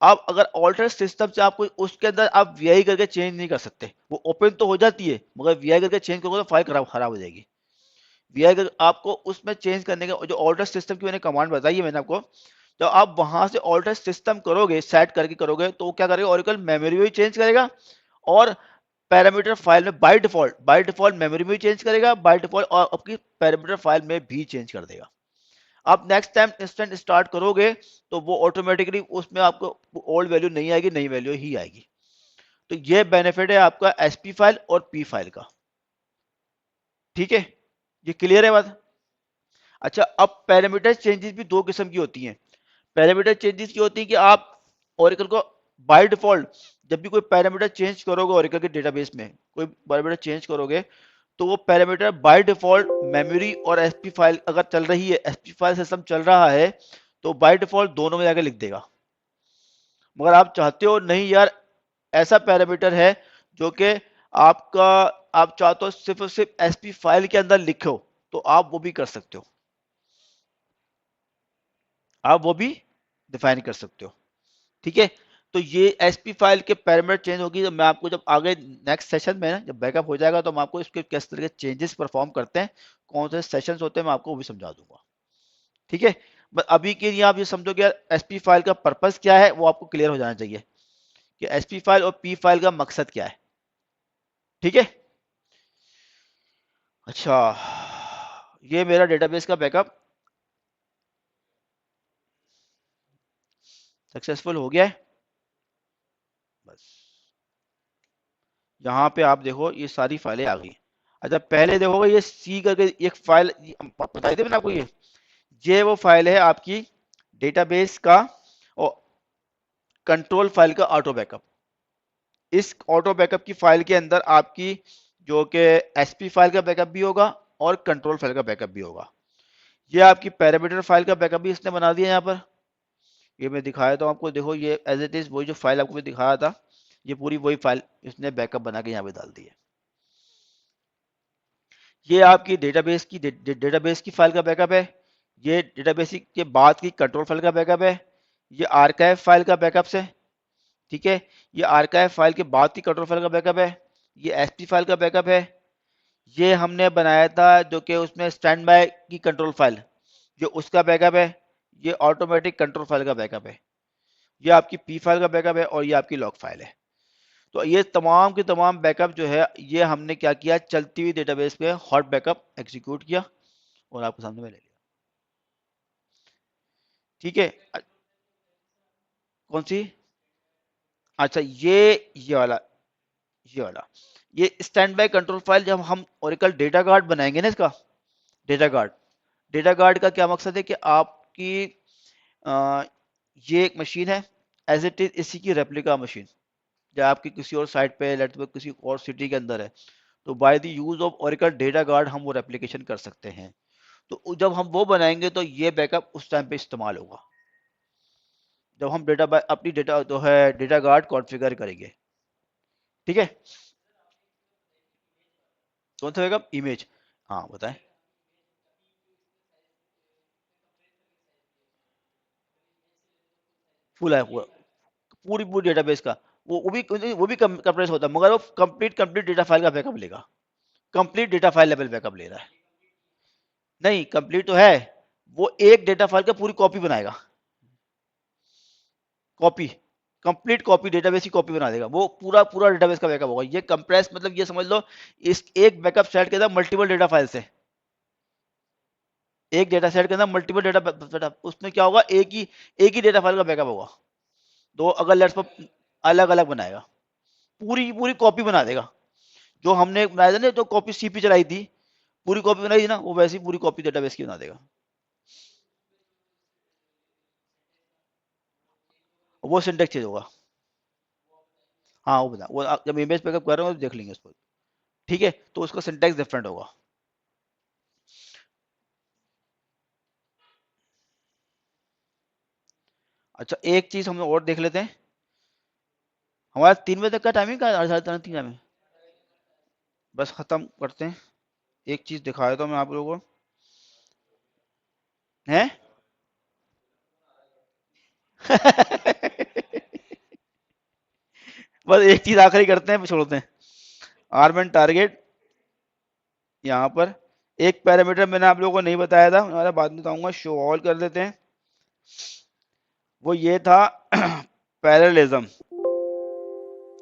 Speaker 1: अब अगर ऑल्टर सिस्टम से आप कोई उसके अंदर आप वीआई करके चेंज नहीं कर सकते, वो ओपन तो हो जाती है, मगर वीआई करके चेंज करोगे तो फाइल खराब हो जाएगी। वीआई कर आपको उसमें चेंज करने का जो ऑल्टर सिस्टम की मैंने कमांड बताई है मैंने आपको, तो आप वहां से ऑल्टर सिस्टम करोगे, सेट करके करोगे, तो वो क्या करेगा, ओरेकल मेमोरी में भी चेंज करेगा, और पैरामीटर फाइल में बाय डिफॉल्ट मेमोरी में भी चेंज करेगा, बाय डिफॉल्ट और आपकी पैरामीटर फाइल में भी चेंज कर देगा। आप नेक्स्ट टाइम इंस्टेंट स्टार्ट करोगे, तो वो ऑटोमेटिकली उसमें आपको ओल्ड वैल्यू नहीं आएगी, नई वैल्यू ही आएगी। तो ये बेनिफिट है आपका एसपी फाइल और पी फाइल का। ठीक है। ये क्लियर है बात? अच्छा, अब पैरामीटर चेंजेस भी दो किस्म की होती हैं। पैरामीटर चेंजेस की होती है कि आप ओरेकल को बाय डिफॉल्ट जब भी कोई पैरामीटर चेंज करोगे, ओरेकल के डेटाबेस में कोई पैरामीटर चेंज करोगे, तो वो पैरामीटर बाय डिफॉल्ट मेमोरी और एसपी फाइल अगर चल रही है, एसपी फाइल सिस्टम चल रहा है, तो बाय डिफॉल्ट दोनों में जाकर लिख देगा। मगर आप चाहते हो नहीं यार, ऐसा पैरामीटर है जो कि आपका, आप चाहते हो सिर्फ और सिर्फ एसपी फाइल के अंदर लिखो, तो आप वो भी कर सकते हो, आप वो भी डिफाइन कर सकते हो। ठीक है। तो ये एसपी फाइल के पैरामीटर चेंज होगी, तो मैं आपको जब आगे नेक्स्ट सेशन में ना, जब बैकअप हो जाएगा, तो मैं आपको इसके किस तरह के चेंजेस परफॉर्म करते हैं, कौन से सेशंस होते हैं, मैं आपको वो भी समझा दूंगा। ठीक है। बस अभी के लिए आप ये समझो कि एसपी फाइल का पर्पस क्या है, वो आपको क्लियर हो जाना चाहिए कि एसपी फाइल और पी फाइल का मकसद क्या है। ठीक है। अच्छा, ये मेरा डेटाबेस का बैकअप सक्सेसफुल हो गया है। यहाँ पे आप देखो ये सारी फाइलें आ गई। अच्छा पहले देखो ये सी करके एक फाइल बताई थी मैंने आपको, ये वो फाइल है आपकी डेटाबेस का और कंट्रोल फाइल का ऑटो बैकअप। इस ऑटो बैकअप की फाइल के अंदर आपकी जो कि एसपी फाइल का बैकअप भी होगा और कंट्रोल फाइल का बैकअप भी होगा। ये आपकी पैरामीटर फाइल का बैकअप भी इसने बना दिया यहाँ पर। ये मैं दिखाया था आपको, देखो ये एज इट इज वही जो फाइल आपको मैं दिखाया था, ये पूरी वही फाइल इसने बैकअप बना के यहाँ पे डाल दी है। ये आपकी डेटाबेस की डेटाबेस की फाइल का बैकअप है। ये डेटाबेस के बाद की कंट्रोल फाइल का बैकअप है। ये आर्काइव फाइल का बैकअप है। ठीक है, ये आर्काइव फाइल के बाद की कंट्रोल फाइल का बैकअप है। ये एसपी फाइल का बैकअप है। ये हमने बनाया था जो कि उसमें स्टैंड बाय की कंट्रोल फाइल, जो उसका बैकअप है। ये ऑटोमेटिक कंट्रोल फाइल का बैकअप है। ये आपकी पी फाइल का बैकअप है और ये आपकी लॉग फाइल है। तो ये तमाम के तमाम बैकअप जो है ये हमने क्या किया, चलती हुई डेटाबेस पे हॉट बैकअप एग्जीक्यूट किया और आपके सामने में ले लिया। ठीक है, कौन सी? अच्छा ये वाला ये स्टैंड बाय कंट्रोल फाइल, जब हम ओरेकल डेटा गार्ड बनाएंगे ना इसका, डेटा गार्ड, डेटा गार्ड का क्या मकसद है कि आपकी अ, ये एक मशीन है एज इट इज इसी की रेप्लिका मशीन, या आपकी किसी और साइट पे लेट में किसी और सिटी के अंदर है, तो by the use of Oracle data guard हम वो रेप्लिकेशन कर सकते हैं। तो जब हम वो बनाएंगे तो ये बैकअप उस टाइम पे इस्तेमाल होगा जब हम अपनी डेटा जो है डेटा गार्ड कॉन्फ़िगर करेंगे। ठीक है, कौन सा बैकअप? इमेज। हाँ बताएं। फुल है पूरा, पूरी पूरी डेटाबेस का। वो भी कंप्रेस होता है, मगर वो कंप्लीट डेटा फाइल का बैकअप लेगा। Complete data file level backup ले रहा है। नहीं कंप्लीट तो है, वो एक डेटा फाइल का पूरी कॉपी बनाएगा। कॉपी, कंप्लीट कॉपी, डेटाबेस की कॉपी बना देगा। वो पूरा पूरा डेटाबेस का बैकअप होगा। ये कंप्रेस मतलब ये समझ लो, इस एक बैकअप सेट के अंदर मल्टीपल डेटा फाइल है। एक डेटा सेट के अंदर मल्टीपल डेटा, उसमें क्या होगा, एक ही डेटा फाइल का बैकअप होगा। दो अगर लेट्स पर अलग अलग बनाएगा, पूरी पूरी कॉपी बना देगा। जो हमने बनाया था ना, जो कॉपी सीपी चलाई थी, पूरी कॉपी बनाई थी ना, वो वैसी पूरी कॉपी डेटाबेस की बना देगा। वो सिंटेक्स चेंज होगा। हाँ वो बता, वो जब इमेज बैकअप कर रहे हो तो देख लेंगे उसको। ठीक है, तो उसका सिंटेक्स डिफरेंट होगा। अच्छा एक चीज हम और देख लेते हैं। हमारा 3 बजे तक का टाइमिंग का, 3:30 में बस खत्म करते हैं। एक चीज दिखाया था मैं आप लोगों को है। बस एक चीज आखिरी करते हैं फिर छोड़ते हैं। आर्म एंड टारगेट, यहाँ पर एक पैरामीटर मैंने आप लोगों को नहीं बताया था, मैं बाद में बताऊंगा। शो ऑल कर देते हैं। वो ये था पैरेललिज्म।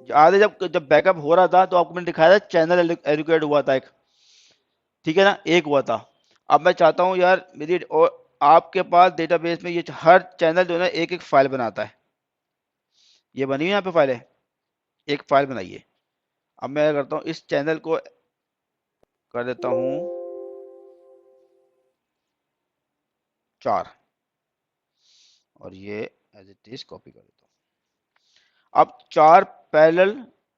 Speaker 1: आधे जब जब बैकअप हो रहा था तो आपको मैंने दिखाया था चैनल एलोकेट हुआ था एक। ठीक है ना, एक हुआ था। अब मैं चाहता हूँ यार मेरी और आपके पास डेटाबेस में ये हर चैनल जो है ना एक एक फाइल बनाता है। ये बनी हुई यहाँ पे फाइल है, एक फाइल बनाइए। अब मैं क्या करता हूँ, इस चैनल को कर देता हूँ 4 और ये एज इट इज कॉपी कर देता हूँ। अब 4 पैरेलल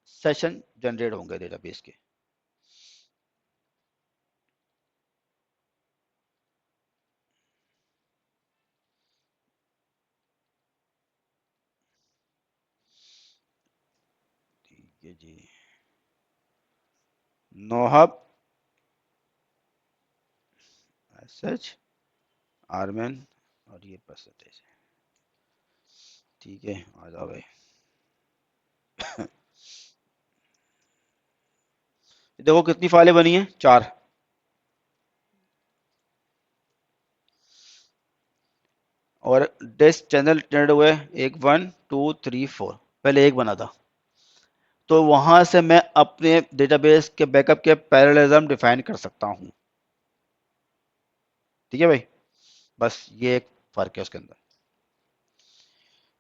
Speaker 1: सेशन जनरेट होंगे डेटाबेस के। ठीक है जी, नोहब एसएच आरमन और ये परसेंटेज। ठीक है, आ जाओ भाई। देखो कितनी फाइलें बनी हैं, 4। और डिस्क चैनल जनरेट हुए एक 1 2 3 4, पहले एक बना था। तो वहां से मैं अपने डेटाबेस के बैकअप के पैरेललिज्म डिफाइन कर सकता हूँ। ठीक है भाई, बस ये एक फर्क है उसके अंदर।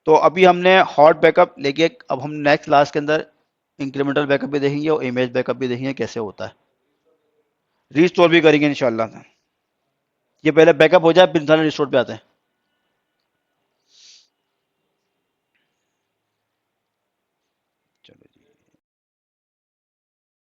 Speaker 1: तो अभी हमने हॉट बैकअप लेके अब हम नेक्स्ट क्लास के अंदर
Speaker 2: इंक्रीमेंटल बैकअप भी देखेंगे और इमेज बैकअप भी देखेंगे कैसे होता है। रिस्टोर भी करेंगे इंशाल्लाह। ये पहले बैकअप हो जाए फिर इंशाल्लाह रिस्टोर पे आते हैं।